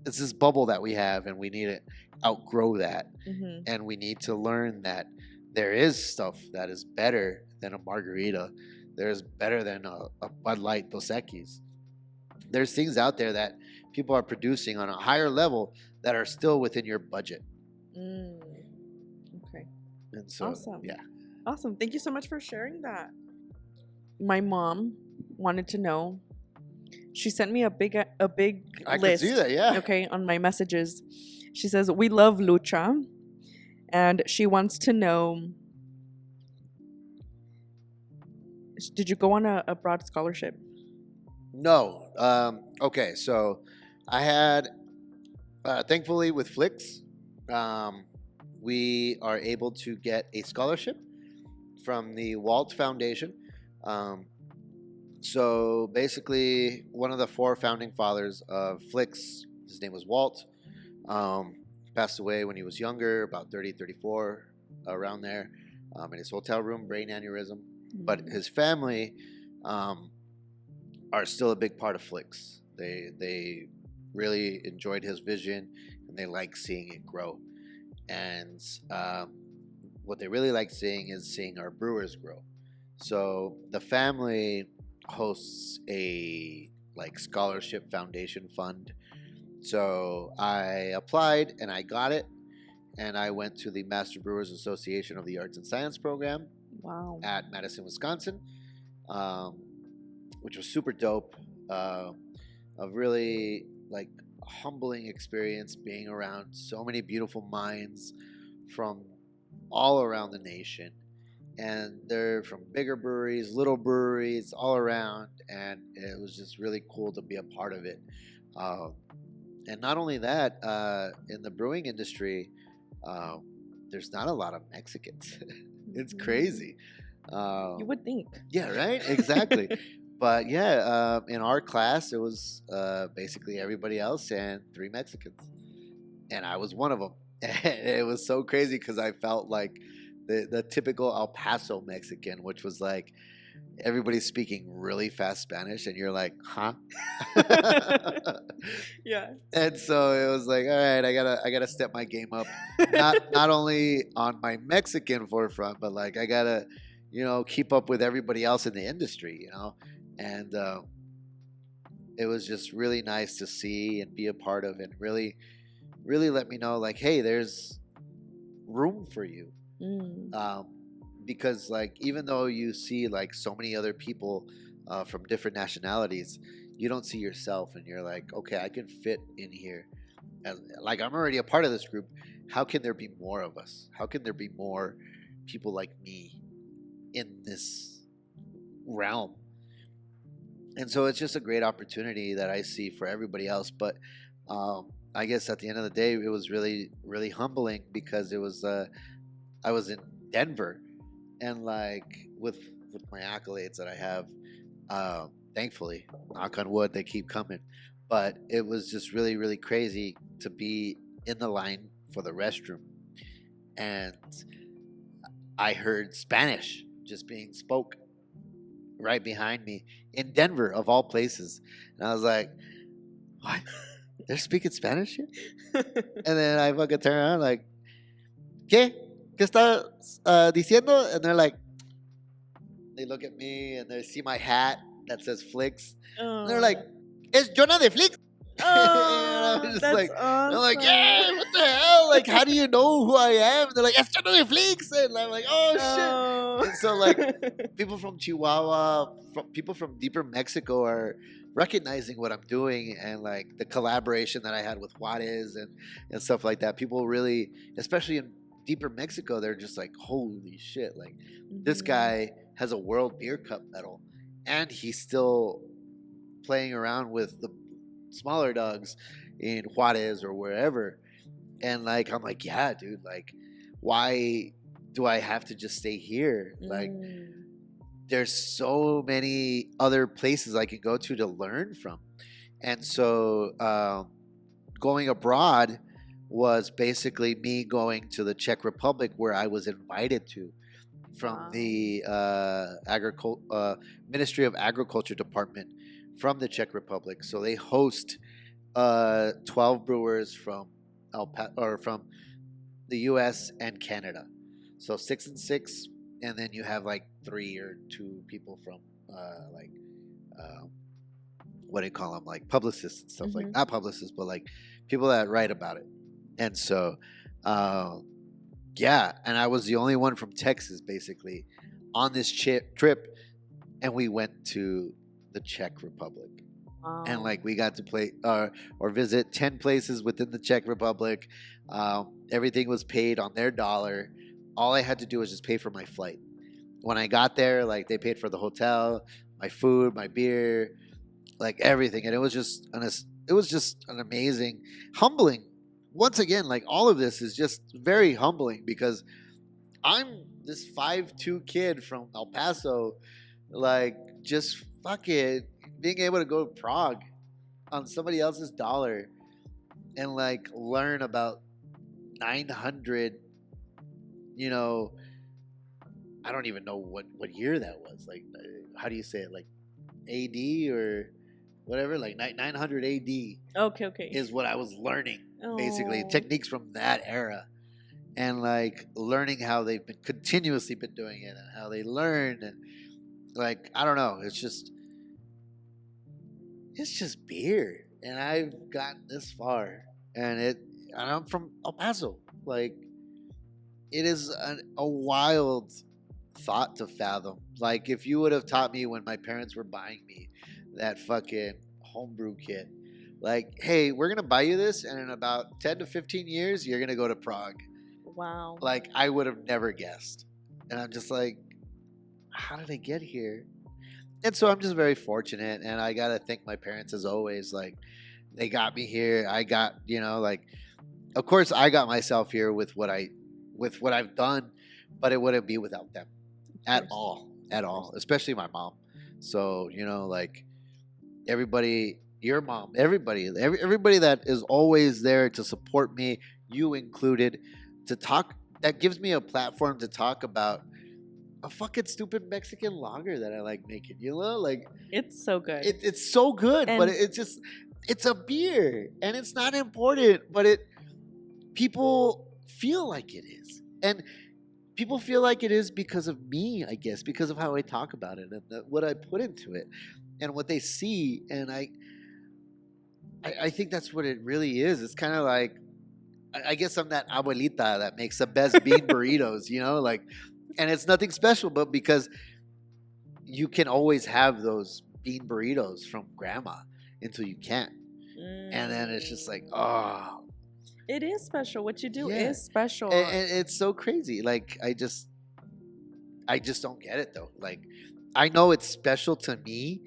this bubble that we have, and we need to outgrow that. Mm-hmm. And we need to learn that there is stuff that is better than a margarita. There's better than a Bud Light Dos Equis. There's things out there that people are producing on a higher level that are still within your budget. Okay. And so, Awesome. yeah. Awesome. Thank you so much for sharing that. My mom wanted to know. She sent me a big I list. could see that, yeah. Okay, on my messages. She says, we love lucha. And she wants to know, did you go on a broad scholarship? No. Okay, so I had, thankfully with Flix, we are able to get a scholarship from the Walt Foundation. So basically, one of the 4 founding fathers of Flix, his name was Walt, passed away when he was younger, about 30, 34, around there, in his hotel room, brain aneurysm. But his family are still a big part of Flix. They really enjoyed his vision, and they like seeing it grow. And what they really like seeing is seeing our brewers grow. So the family hosts a like scholarship foundation fund. So I applied and I got it, and I went to the Master Brewers Association of the Arts and Science program. Wow. At Madison, Wisconsin, which was super dope. A really like humbling experience being around so many beautiful minds from all around the nation, and they're from bigger breweries, little breweries, all around, and it was just really cool to be a part of it. And not only that, in the brewing industry, there's not a lot of Mexicans. It's crazy. You would think. Yeah, right? Exactly. But yeah, in our class, it was basically everybody else and 3 Mexicans. And I was one of them. And it was so crazy because I felt like the typical El Paso Mexican, which was like everybody's speaking really fast Spanish, and you're like, huh? Yeah. And so it was like, all right, I gotta step my game up, not only on my Mexican forefront, but like I gotta, keep up with everybody else in the industry, and it was just really nice to see and be a part of, and really, really let me know like, hey, there's room for you. Because like even though you see like so many other people from different nationalities, you don't see yourself, and you're like, okay, I can fit in here, and like I'm already a part of this group. How can there be more of us? How can there be more people like me in this realm? And so it's just a great opportunity that I see for everybody else. But I guess at the end of the day, it was really, really humbling because it was I was in Denver, and like with my accolades that I have, thankfully, knock on wood, they keep coming. But it was just really, really crazy to be in the line for the restroom, and I heard Spanish just being spoke right behind me in Denver, of all places. And I was like, what? They're speaking Spanish here? And then I fucking turn around like, ¿Qué? ¿Qué estás diciendo? And they're like, they look at me and they see my hat that says Flix. And they're like, it's Jonah de Flix. Oh, and that's like, awesome. I'm like, yeah, what the hell? Like, how do you know who I am? And they're like, it's Jonah de Flix. And I'm like, oh, shit. And so, like, people from Chihuahua, people from deeper Mexico are recognizing what I'm doing, and like the collaboration that I had with Juarez and stuff like that. People really, especially in deeper Mexico, they're just like, holy shit, like this guy has a World Beer Cup medal, and he's still playing around with the smaller dogs in Juarez or wherever. And like, I'm like, yeah, dude, like, why do I have to just stay here? Like, there's so many other places I can go to learn from. And so going abroad was basically me going to the Czech Republic, where I was invited to from the Ministry of Agriculture department from the Czech Republic. So they host 12 brewers from from the U.S. and Canada. So 6 and 6, and then you have like 3 or 2 people from what do you call them, like publicists and stuff, like not publicists, but like people that write about it. And so yeah, and I was the only one from Texas basically on this trip, and we went to the Czech Republic. And like we got to play or visit 10 places within the Czech Republic. Everything was paid on their dollar. All I had to do was just pay for my flight. When I got there, like they paid for the hotel, my food, my beer, like everything. And it was just an amazing, humbling. Once again, like all of this is just very humbling because I'm this 5'2" kid from El Paso, like just fucking being able to go to Prague on somebody else's dollar and like learn about 900, you know, I don't even know what year that was. Like, how do you say it? Like AD or whatever, like 900 AD Okay. is what I was learning, basically Oh. techniques from that era, and like learning how they've been continuously been doing it and how they learned, and like I don't know, it's just beer, and I've gotten this far, and I'm from El Paso, like it is a wild thought to fathom. Like if you would have taught me when my parents were buying me that fucking homebrew kit, like, hey, we're gonna buy you this, and in about 10 to 15 years, you're gonna go to Prague. Wow. Like I would have never guessed, and I'm just like, how did I get here? And so I'm just very fortunate, and I gotta thank my parents as always. Like they got me here. I got, like, of course I got myself here with what I've done, but it wouldn't be without them at all, especially my mom. So, like everybody, your mom, everybody that is always there to support me, you included, to talk, that gives me a platform to talk about a fucking stupid Mexican lager that I like making, like It's so good. it's so good, And but it's a beer and it's not important, but people feel like it is. And people feel like it is because of me, I guess, because of how I talk about it and what I put into it and what they see. And I think that's what it really is. It's kind of like, I guess I'm that abuelita that makes the best bean burritos, like, and it's nothing special, but because you can always have those bean burritos from grandma until you can't. And then it's just like, oh, it is special. What you do yeah. is special. And it's so crazy. Like I just don't get it though. Like I know it's special to me,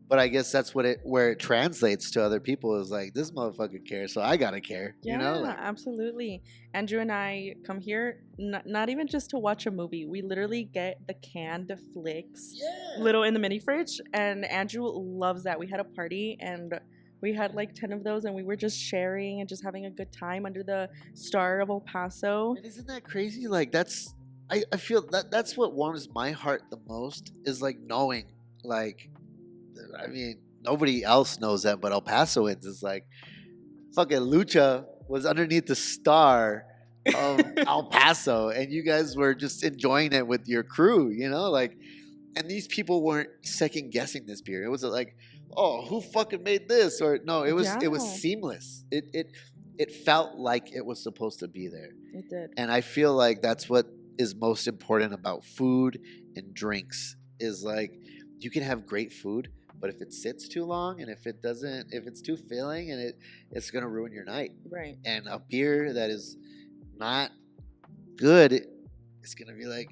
but I guess that's where it translates to other people is like, this motherfucker cares, so I gotta care. Yeah, Like, absolutely. Andrew and I come here not even just to watch a movie. We literally get the canned Flix, little in the mini fridge, and Andrew loves that. We had a party and we had like 10 of those, and we were just sharing and just having a good time under the star of El Paso. And isn't that crazy? Like I feel that's what warms my heart the most is like knowing, like, I mean, nobody else knows that, but El Pasoans is like, fucking Lucha was underneath the star of El Paso, and you guys were just enjoying it with your crew, like, and these people weren't second guessing this beer. It was like, oh, who fucking made this? Or no, it was seamless. It felt like it was supposed to be there. It did. And I feel like that's what is most important about food and drinks is like you can have great food, but if it sits too long and if it's too filling and it's gonna ruin your night. Right. And a beer that is not good, it's gonna be like,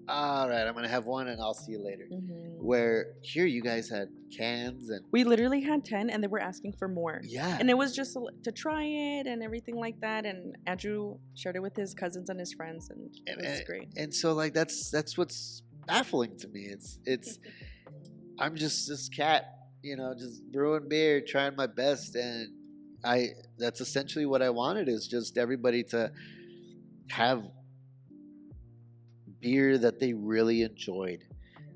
all right, I'm gonna have one and I'll see you later. Mm-hmm. Where here you guys had cans and we literally had 10 and they were asking for more. Yeah. And it was just to try it and everything like that. And Andrew shared it with his cousins and his friends, and it was great. And so like that's what's baffling to me. It's I'm just this cat, just brewing beer, trying my best, and that's essentially what I wanted is just everybody to have beer that they really enjoyed,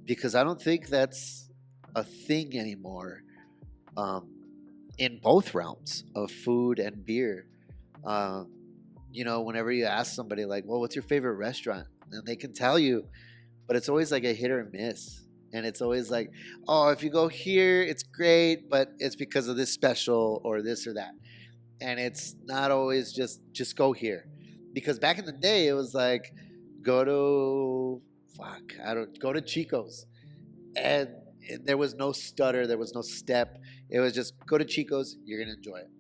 because I don't think that's a thing anymore in both realms of food and beer. Whenever you ask somebody like, well, what's your favorite restaurant? And they can tell you, but it's always like a hit or miss. And it's always like, oh, if you go here, it's great, but it's because of this special or this or that. And it's not always just go here. Because back in the day, it was like, go to Chico's. And there was no stutter. There was no step. It was just go to Chico's. You're going to enjoy it.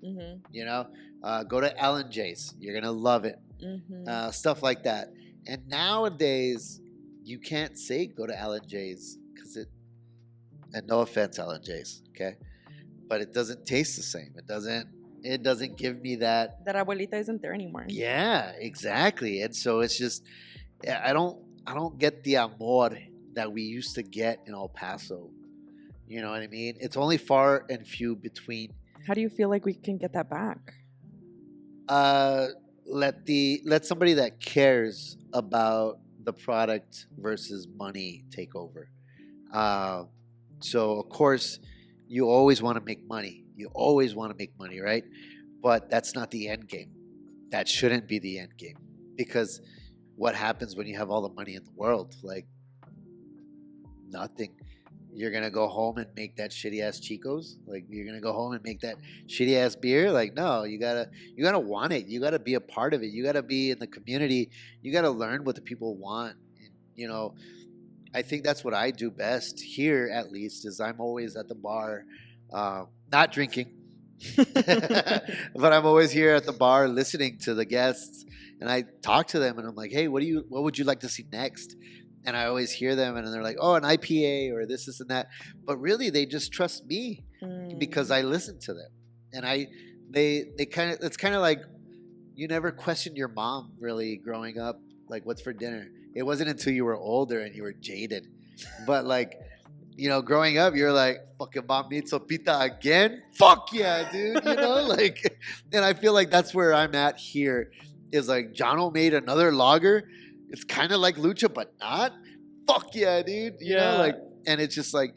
Mm-hmm. Go to Ellen J's. You're going to love it. Mm-hmm. Stuff like that. And nowadays, you can't say go to Ellen J's. And no offense, Ellen J's, okay, but it doesn't taste the same. It doesn't give me that abuelita isn't there anymore. Yeah, exactly. And so it's just I don't get the amor that we used to get in El Paso. You know what I mean? It's only far and few between. How do you feel like we can get that back? let somebody that cares about the product versus money take over. Uh, so of course, you always want to make money. You always want to make money, right? But that's not the end game. That shouldn't be the end game, because what happens when you have all the money in the world? Like nothing. You're gonna go home and make that shitty ass Chicos. Like you're gonna go home and make that shitty ass beer. Like no, you gotta want it. You gotta be a part of it. You gotta be in the community. You gotta learn what the people want. And, you know, I think that's what I do best here. At least is I'm always at the bar, not drinking, but I'm always here at the bar listening to the guests, and I talk to them, and I'm like, hey, what would you like to see next? And I always hear them, and they're like, oh, an IPA or this and that. But really, they just trust me because I listen to them, and they kind of, it's kind of like you never questioned your mom really growing up, like what's for dinner. It wasn't until you were older and you were jaded, but like, you know, growing up, you're like, fucking mom needs sopita again. Fuck yeah, dude. You know, like, and I feel like that's where I'm at here. Is like Jono made another lager. It's kind of like Lucha, but not. Fuck yeah, dude. You know, like, and it's just like,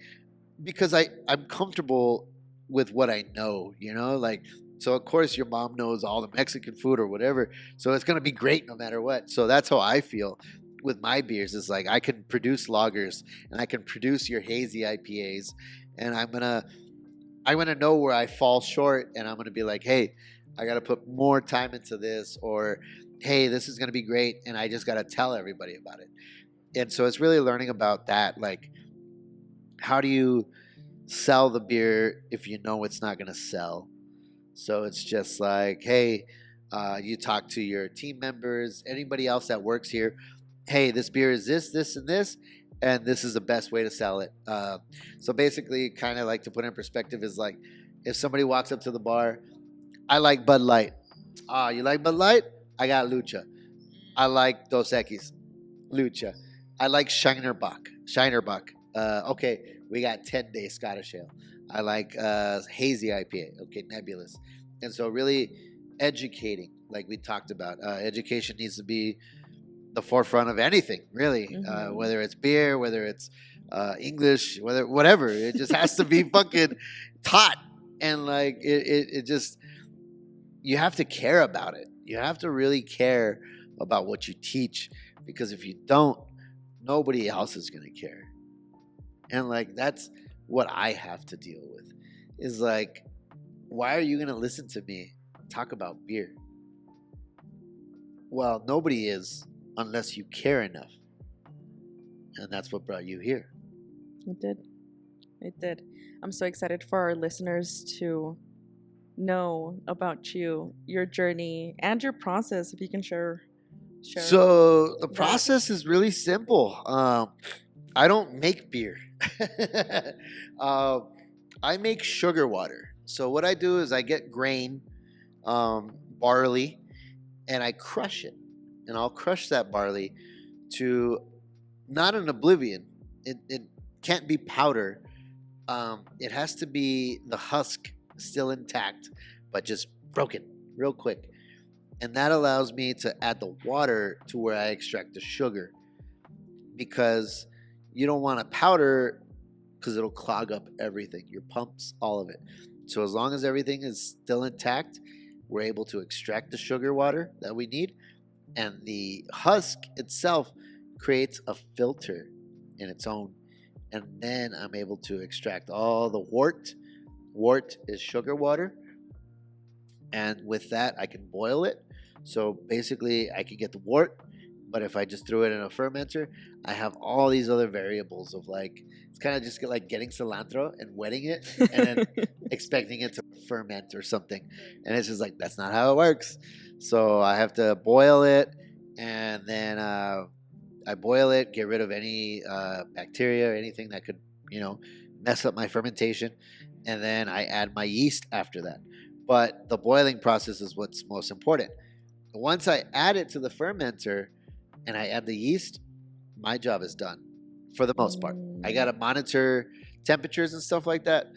because I'm comfortable with what I know, you know, like, so of course your mom knows all the Mexican food or whatever. So it's going to be great no matter what. So that's how I feel with my beers. Is like, I can produce lagers and I can produce your hazy IPAs, and I'm going to know where I fall short, and I'm going to be like, hey, I got to put more time into this, or hey, this is going to be great, and I just got to tell everybody about it. And so it's really learning about that. Like, how do you sell the beer if you know it's not going to sell? So it's just like, hey, you talk to your team members, anybody else that works here. Hey, this beer is this, and this is the best way to sell it. So basically, kind of like to put in perspective is like, if somebody walks up to the bar, I like Bud Light. You like Bud Light? I got Lucha. I like Dos Equis. Lucha. I like Shinerbach. Okay, we got 10-day Scottish Ale. I like Hazy IPA. Okay, Nebulous. And so really educating, like we talked about. Education needs to be the forefront of anything, really. Whether it's beer, whether it's English, whatever. It just has to be fucking taught. And like, it just, you have to care about it. You have to really care about what you teach, because if you don't, nobody else is going to care. And like, that's what I have to deal with, is like, why are you going to listen to me talk about beer? Well, nobody is, unless you care enough. And that's what brought you here. It did. I'm so excited for our listeners to know about you, your journey, and your process. If you can share. So the process is really simple. I don't make beer. I make sugar water. So what I do is I get grain, barley, and I crush it. And I'll crush that barley to not an oblivion. It can't be powder. It has to be the husk still intact, but just broken real quick. And that allows me to add the water to where I extract the sugar, because you don't want a powder, because it'll clog up everything, your pumps, all of it. So as long as everything is still intact, we're able to extract the sugar water that we need. And the husk itself creates a filter in its own. And then I'm able to extract all the wort. Wort is sugar water. And with that, I can boil it. So basically, I can get the wort. But if I just threw it in a fermenter, I have all these other variables of like, it's kind of just like getting cilantro and wetting it and then expecting it to ferment or something. And it's just like, that's not how it works. So I have to boil it, and then I boil it, get rid of any bacteria or anything that could, mess up my fermentation. And then I add my yeast after that. But the boiling process is what's most important. Once I add it to the fermenter and I add the yeast, my job is done for the most part. I got to monitor temperatures and stuff like that.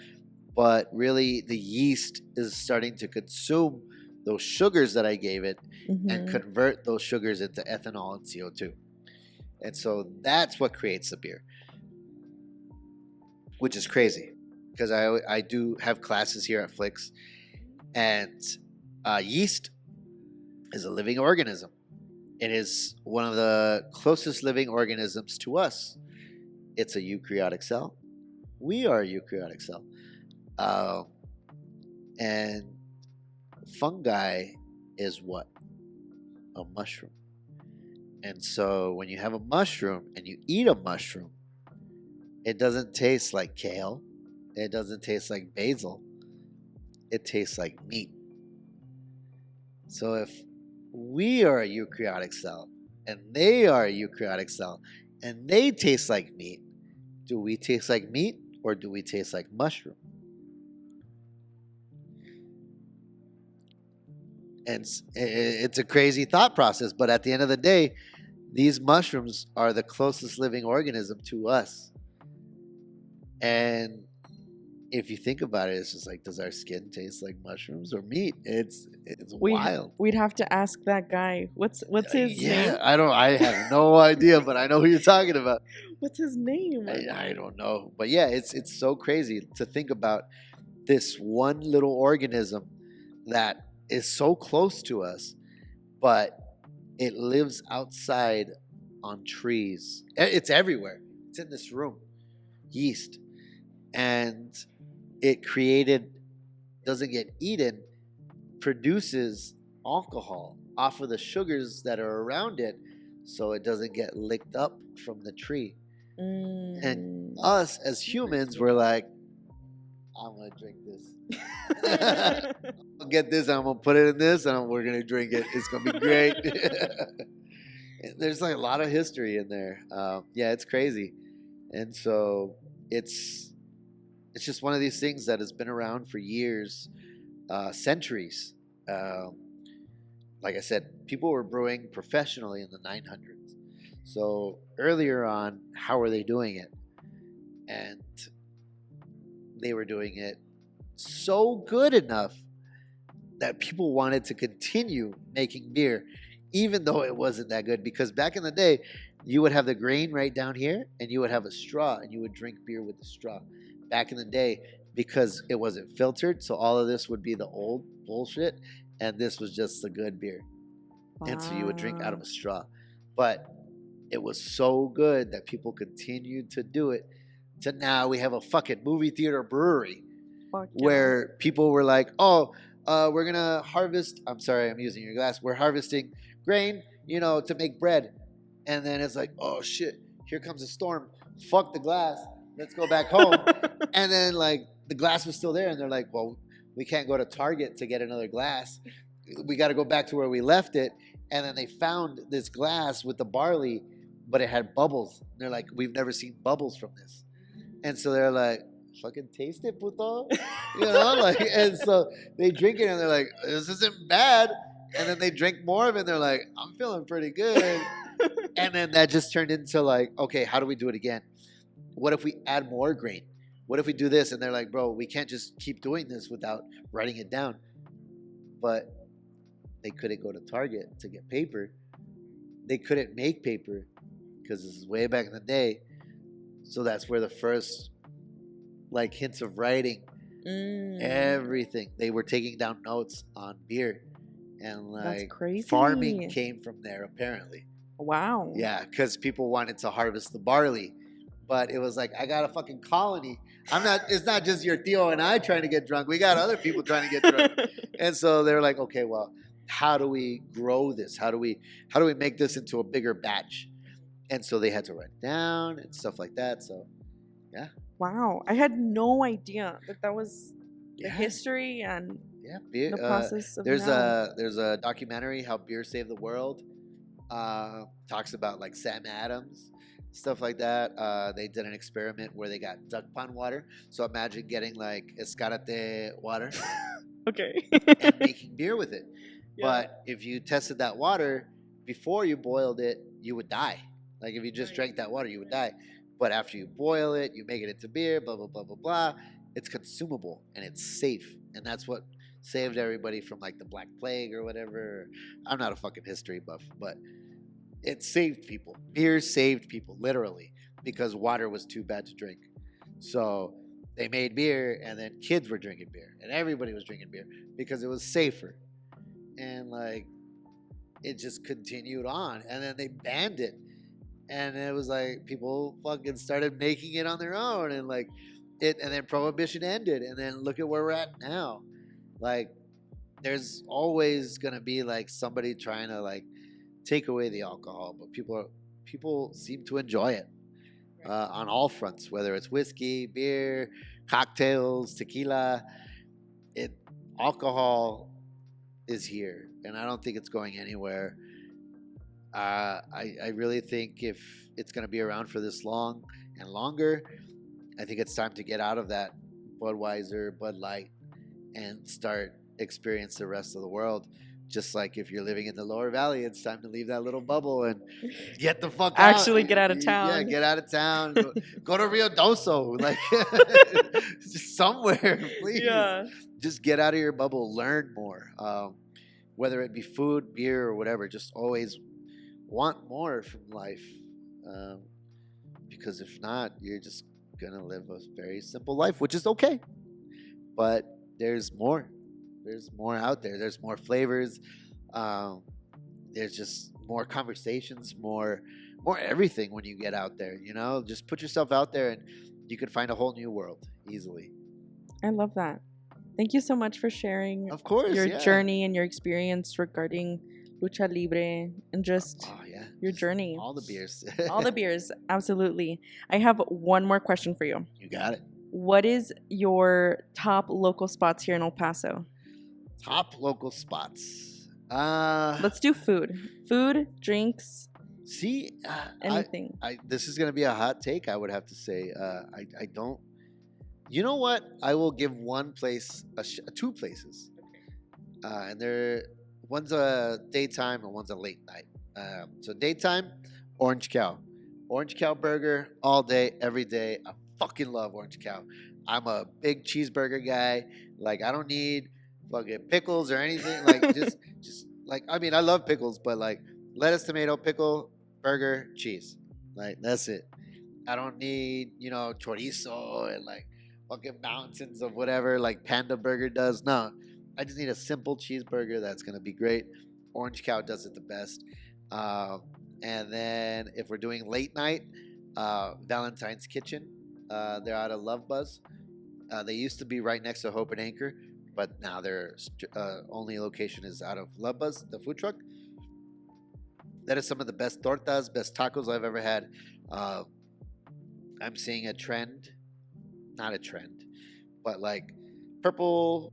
But really, the yeast is starting to consume those sugars that I gave it and Mm-hmm. convert those sugars into ethanol and CO2. And so that's what creates the beer, which is crazy because I do have classes here at Flix, and yeast is a living organism. It is one of the closest living organisms to us. It's a eukaryotic cell. We are a eukaryotic cell. And fungi is what? A mushroom. And so when you have a mushroom and you eat a mushroom, it doesn't taste like kale. It doesn't taste like basil. It tastes like meat. So if we are a eukaryotic cell and they are a eukaryotic cell and they taste like meat, do we taste like meat or do we taste like mushroom? And it's a crazy thought process, but at the end of the day, these mushrooms are the closest living organism to us. And if you think about it, it's just like, does our skin taste like mushrooms or meat? It's wild. We'd have to ask that guy. What's his name? I have no idea, but I know who you're talking about. What's his name? I don't know. But yeah, it's so crazy to think about this one little organism that is so close to us, but it lives outside on trees. It's everywhere. It's in this room. Yeast. And it doesn't get eaten, produces alcohol off of the sugars that are around it, so it doesn't get licked up from the tree. And us as humans, we're like, I'm going to drink this. I'll get this, I'm going to put it in this, and we're going to drink it. It's going to be great. There's like a lot of history in there. Yeah, it's crazy. And so it's just one of these things that has been around for years, centuries. Like I said, people were brewing professionally in the 900s. So earlier on, how were they doing it? And they were doing it so good enough that people wanted to continue making beer, even though it wasn't that good. Because back in the day, you would have the grain right down here, and you would have a straw, and you would drink beer with the straw. Back in the day, because it wasn't filtered, so all of this would be the old bullshit, and this was just the good beer. Wow. And so you would drink out of a straw. But it was so good that people continued to do it. To now we have a fucking movie theater brewery where people were like, oh, we're going to harvest. I'm sorry, I'm using your glass. We're harvesting grain, to make bread. And then it's like, oh, shit, here comes a storm. Fuck the glass. Let's go back home. And then, like, the glass was still there. And they're like, well, we can't go to Target to get another glass. We got to go back to where we left it. And then they found this glass with the barley, but it had bubbles. And they're like, we've never seen bubbles from this. And so they're like, fucking taste it, puto. And so they drink it and they're like, this isn't bad. And then they drink more of it and they're like, I'm feeling pretty good. And then that just turned into like, okay, how do we do it again? What if we add more grain? What if we do this? And they're like, bro, we can't just keep doing this without writing it down. But they couldn't go to Target to get paper. They couldn't make paper because this is way back in the day. So that's where the first like hints of writing, everything. They were taking down notes on beer. And like farming came from there apparently. Wow. Yeah, because people wanted to harvest the barley. But it was like, I got a fucking colony. It's not just your Theo and I trying to get drunk. We got other people trying to get drunk. And so they're like, okay, well, how do we grow this? How do we make this into a bigger batch? And so they had to write it down and stuff like that. So, yeah. Wow. I had no idea that was the history and beer, the process of there's a documentary, How Beer Saved the World. Talks about like Sam Adams, stuff like that. They did an experiment where they got duck pond water. So imagine getting like escarate water. Okay. And making beer with it. Yeah. But if you tested that water before you boiled it, you would die. Like if you just drank that water, you would die. But after you boil it, you make it into beer, blah, blah, blah, blah, blah. It's consumable and it's safe. And that's what saved everybody from like the Black Plague or whatever. I'm not a fucking history buff, but it saved people. Beer saved people, literally, because water was too bad to drink. So they made beer, and then kids were drinking beer, and everybody was drinking beer because it was safer. And like, it just continued on, and then they banned it, and it was like people fucking started making it on their own, and like it, and then prohibition ended, and then look at where we're at now. Like, there's always gonna be like somebody trying to like take away the alcohol, but people seem to enjoy it on all fronts, whether it's whiskey, beer, cocktails, tequila. It Alcohol is here, and I don't think it's going anywhere. I really think if it's going to be around for this long and longer, I think it's time to get out of that Budweiser, Bud Light, and start experience the rest of the world. Just like if you're living in the lower valley, it's time to leave that little bubble and get the fuck out. Actually get out of town. Yeah, get out of town. Go to Rio Doso. Like, just somewhere, please. Yeah. Just get out of your bubble. Learn more. Whether it be food, beer, or whatever. Just always want more from life. Because if not, you're just going to live a very simple life, which is okay. But there's more. There's more out there. There's more flavors. There's just more conversations, more everything when you get out there. You know, just put yourself out there, and you can find a whole new world easily. I love that. Thank you so much for sharing, of course, your journey and your experience regarding Lucha Libre and just your journey. All the beers. All the beers, absolutely. I have one more question for you. You got it. What is your top local spots here in El Paso? Top local spots. Let's do food. Food, drinks. See, anything. This is gonna be a hot take. I would have to say. I don't. You know what? I will give one place, two places, and one's a daytime and one's a late night. So daytime, Orange Cow, Orange Cow burger all day, every day. I fucking love Orange Cow. I'm a big cheeseburger guy. Like, I don't need fucking pickles or anything. Like, just like, I mean, I love pickles, but like lettuce, tomato, pickle, burger, cheese. Like, that's it. I don't need, chorizo and like fucking mountains of whatever like Panda Burger does. No, I just need a simple cheeseburger that's gonna be great. Orange Cow does it the best. And then if we're doing late night, Valentine's Kitchen. They're out of Love Buzz. They used to be right next to Hope and Anchor, but now their only location is out of Love Buzz, the food truck. That is some of the best tortas, best tacos I've ever had. I'm seeing a trend, not a trend, but like purple,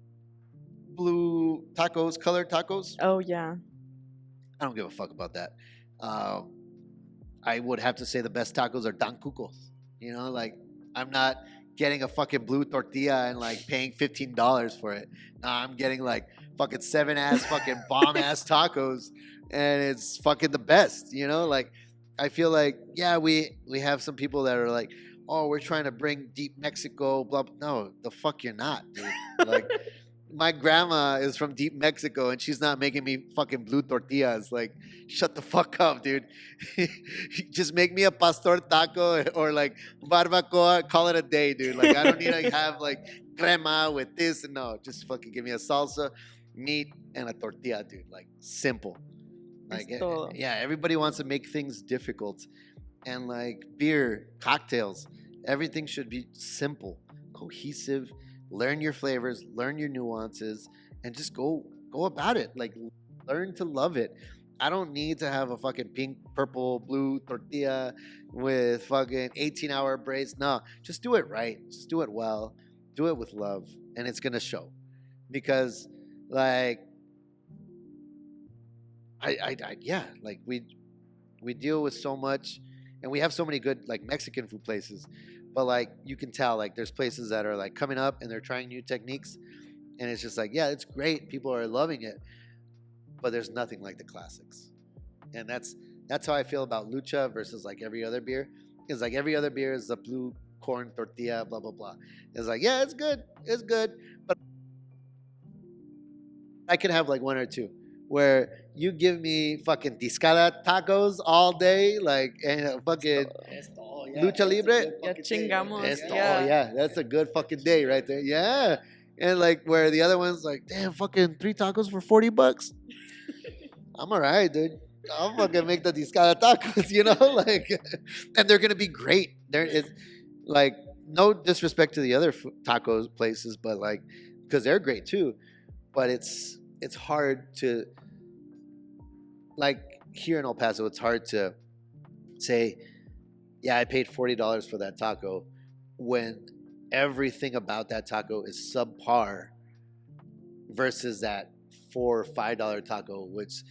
blue tacos, colored tacos. Oh, yeah. I don't give a fuck about that. I would have to say the best tacos are Dan Cucos. Like, I'm not getting a fucking blue tortilla and like paying $15 for it. Nah, I'm getting like fucking 7-ass fucking bomb-ass tacos, and it's fucking the best, Like, I feel like, yeah, we have some people that are like, oh, we're trying to bring deep Mexico, blah, blah. No, the fuck you're not, dude. Like, my grandma is from deep Mexico, and she's not making me fucking blue tortillas. Like, shut the fuck up, dude. Just make me a pastor taco or like barbacoa. Call it a day, dude. Like, I don't need to have like crema with this. No, just fucking give me a salsa, meat, and a tortilla, dude. Like, simple. Like, yeah, everybody wants to make things difficult. And like beer, cocktails, everything should be simple, cohesive. Learn your flavors, learn your nuances, and just go about it. Like, learn to love it. I don't need to have a fucking pink, purple, blue tortilla with fucking 18-hour braids. No, just do it right. Just do it well. Do it with love, and it's gonna show. Because, like, like we deal with so much, and we have so many good like Mexican food places. But like, you can tell, like, there's places that are like coming up and they're trying new techniques, and it's just like, yeah, it's great. People are loving it, but there's nothing like the classics. And that's how I feel about Lucha versus like every other beer. It's like every other beer is a blue corn tortilla, blah blah blah. It's like, yeah, it's good, but I can have like one or two. Where you give me fucking discada tacos all day, like and a fucking lucha libre. Ya chingamos. Oh Yeah. yeah, that's a good fucking day right there. Yeah, and like where the other one's like, damn, fucking 3 tacos for $40. I'm alright, dude. I'll fucking make the discada tacos, you know, like, and they're gonna be great. There is like no disrespect to the other tacos places, but like because they're great too. But it's hard to like here in El Paso. It's hard to say, yeah, I paid $40 for that taco when everything about that taco is subpar versus that $4 or $5 taco, which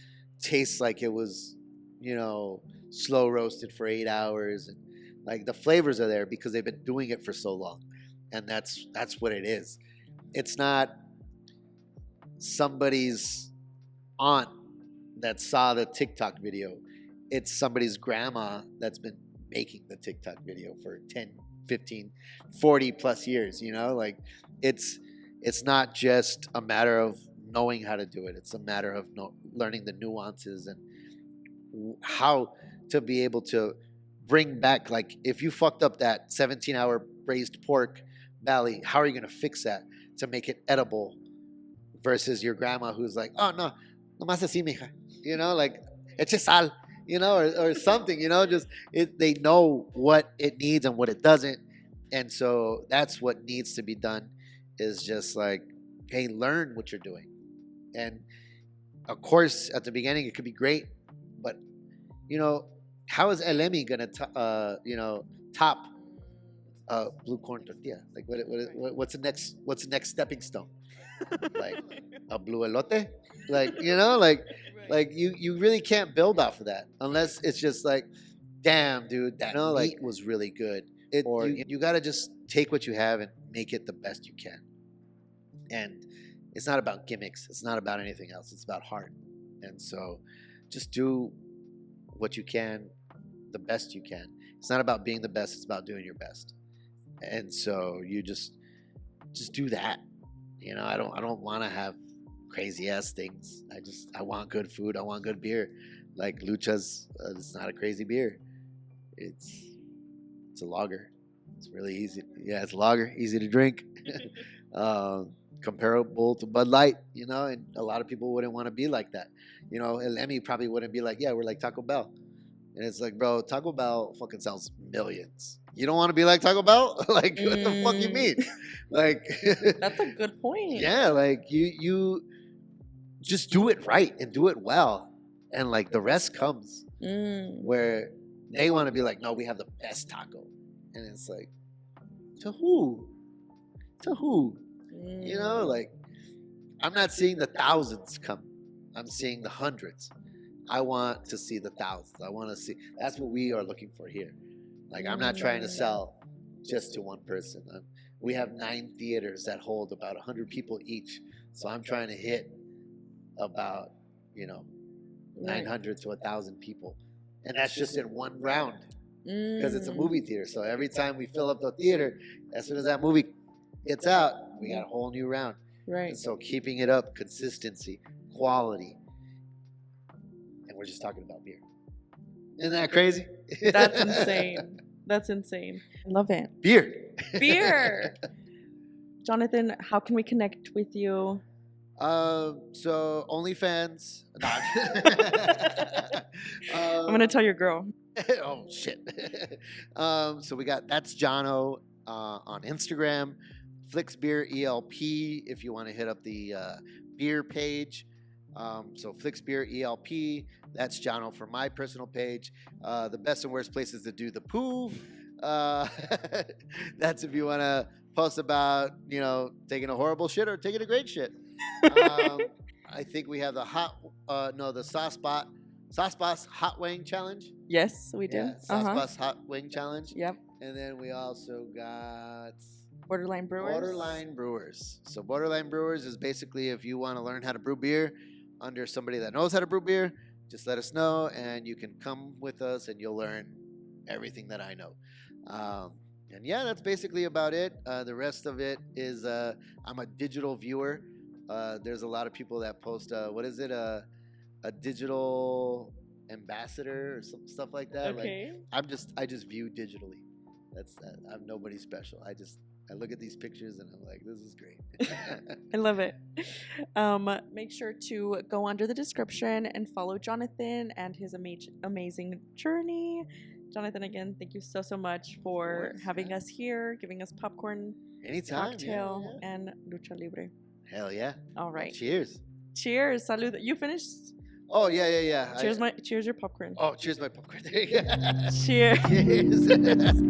tastes like it was, you know, slow roasted for 8 hours, and like the flavors are there because they've been doing it for so long, and that's what it is. It's not somebody's aunt that saw the TikTok video. It's somebody's grandma that's been making the TikTok video for 10, 15, 40 plus years, you know? Like it's not just a matter of knowing how to do it. It's a matter of learning the nuances and how to be able to bring back, like if you fucked up that 17-hour braised pork belly, how are you going to fix that to make it edible versus your grandma who's like, oh no, nomás así, mija, you know, like eche sal, you know, or something, you know, just they know what it needs and what it doesn't. And so that's what needs to be done is just like, hey, learn what you're doing. And of course, at the beginning, it could be great, but you know, how is Elemi gonna, top blue corn tortilla? Like, what's the next stepping stone? Like a blue elote? Like, you know, like you really can't build off of that unless it's just like, damn, dude, that meat was really good. You got to just take what you have and make it the best you can. And it's not about gimmicks. It's not about anything else. It's about heart. And so just do what you can, the best you can. It's not about being the best. It's about doing your best. And so you just do that. You know, I don't want to have crazy ass things. I want good food. I want good beer. Like Lucha's, it's not a crazy beer. It's a lager. It's really easy. Yeah, it's a lager, easy to drink. Comparable to Bud Light, you know, and a lot of people wouldn't want to be like that. You know, El Emmy probably wouldn't be like, yeah, we're like Taco Bell. And it's like, bro, Taco Bell fucking sells millions. You don't want to be like Taco Bell? Like, what the fuck you mean? Like, that's a good point. Yeah, like you just do it right and do it well. And like the rest comes where they want to be like, no, we have the best taco. And it's like, to who? To who? You know, like, I'm not seeing the thousands come. I'm seeing the hundreds. I want to see the thousands. I want to see. That's what we are looking for here. Like, I'm not trying to sell just to one person. We have 9 theaters that hold about 100 people each. So I'm trying to hit about, 900 to 1,000 people. And that's just in one round because it's a movie theater. So every time we fill up the theater, as soon as that movie gets out, we got a whole new round. Right. And so keeping it up, consistency, quality. And we're just talking about beer. Isn't that crazy? That's insane. That's insane. I love it. Beer. Jonathan, how can we connect with you? So OnlyFans. I'm gonna tell your girl. Oh shit. So we got that's Jono on Instagram, Flix Beer ELP if you want to hit up the beer page. So Flix Beer ELP, that's Jono for my personal page. The best and worst places to do the poo. That's if you want to post about, taking a horrible shit or taking a great shit. I think we have the Sauce Boss Hot Wing Challenge. Yes, we do. Yeah, Sauce Boss Hot Wing Challenge. Yep. And then we also got Borderline Brewers. So Borderline Brewers is basically if you want to learn how to brew beer under somebody that knows how to brew beer, just let us know and you can come with us and you'll learn everything that I know. And yeah, that's basically about it. The rest of it is I'm a digital viewer. There's a lot of people that post what is it, a digital ambassador or some stuff like that. Okay. Like I just view digitally. I'm nobody special. I look at these pictures and I'm like, this is great. I love it. Make sure to go under the description and follow Jonathan and his amazing journey. Jonathan, again, thank you so much for having us here, giving us popcorn, Anytime, cocktail, and lucha libre. Hell yeah. All right. Cheers. Cheers. Salud. You finished? Oh, yeah. Cheers your popcorn. Oh, cheers my popcorn. There you go. Cheers. Cheers.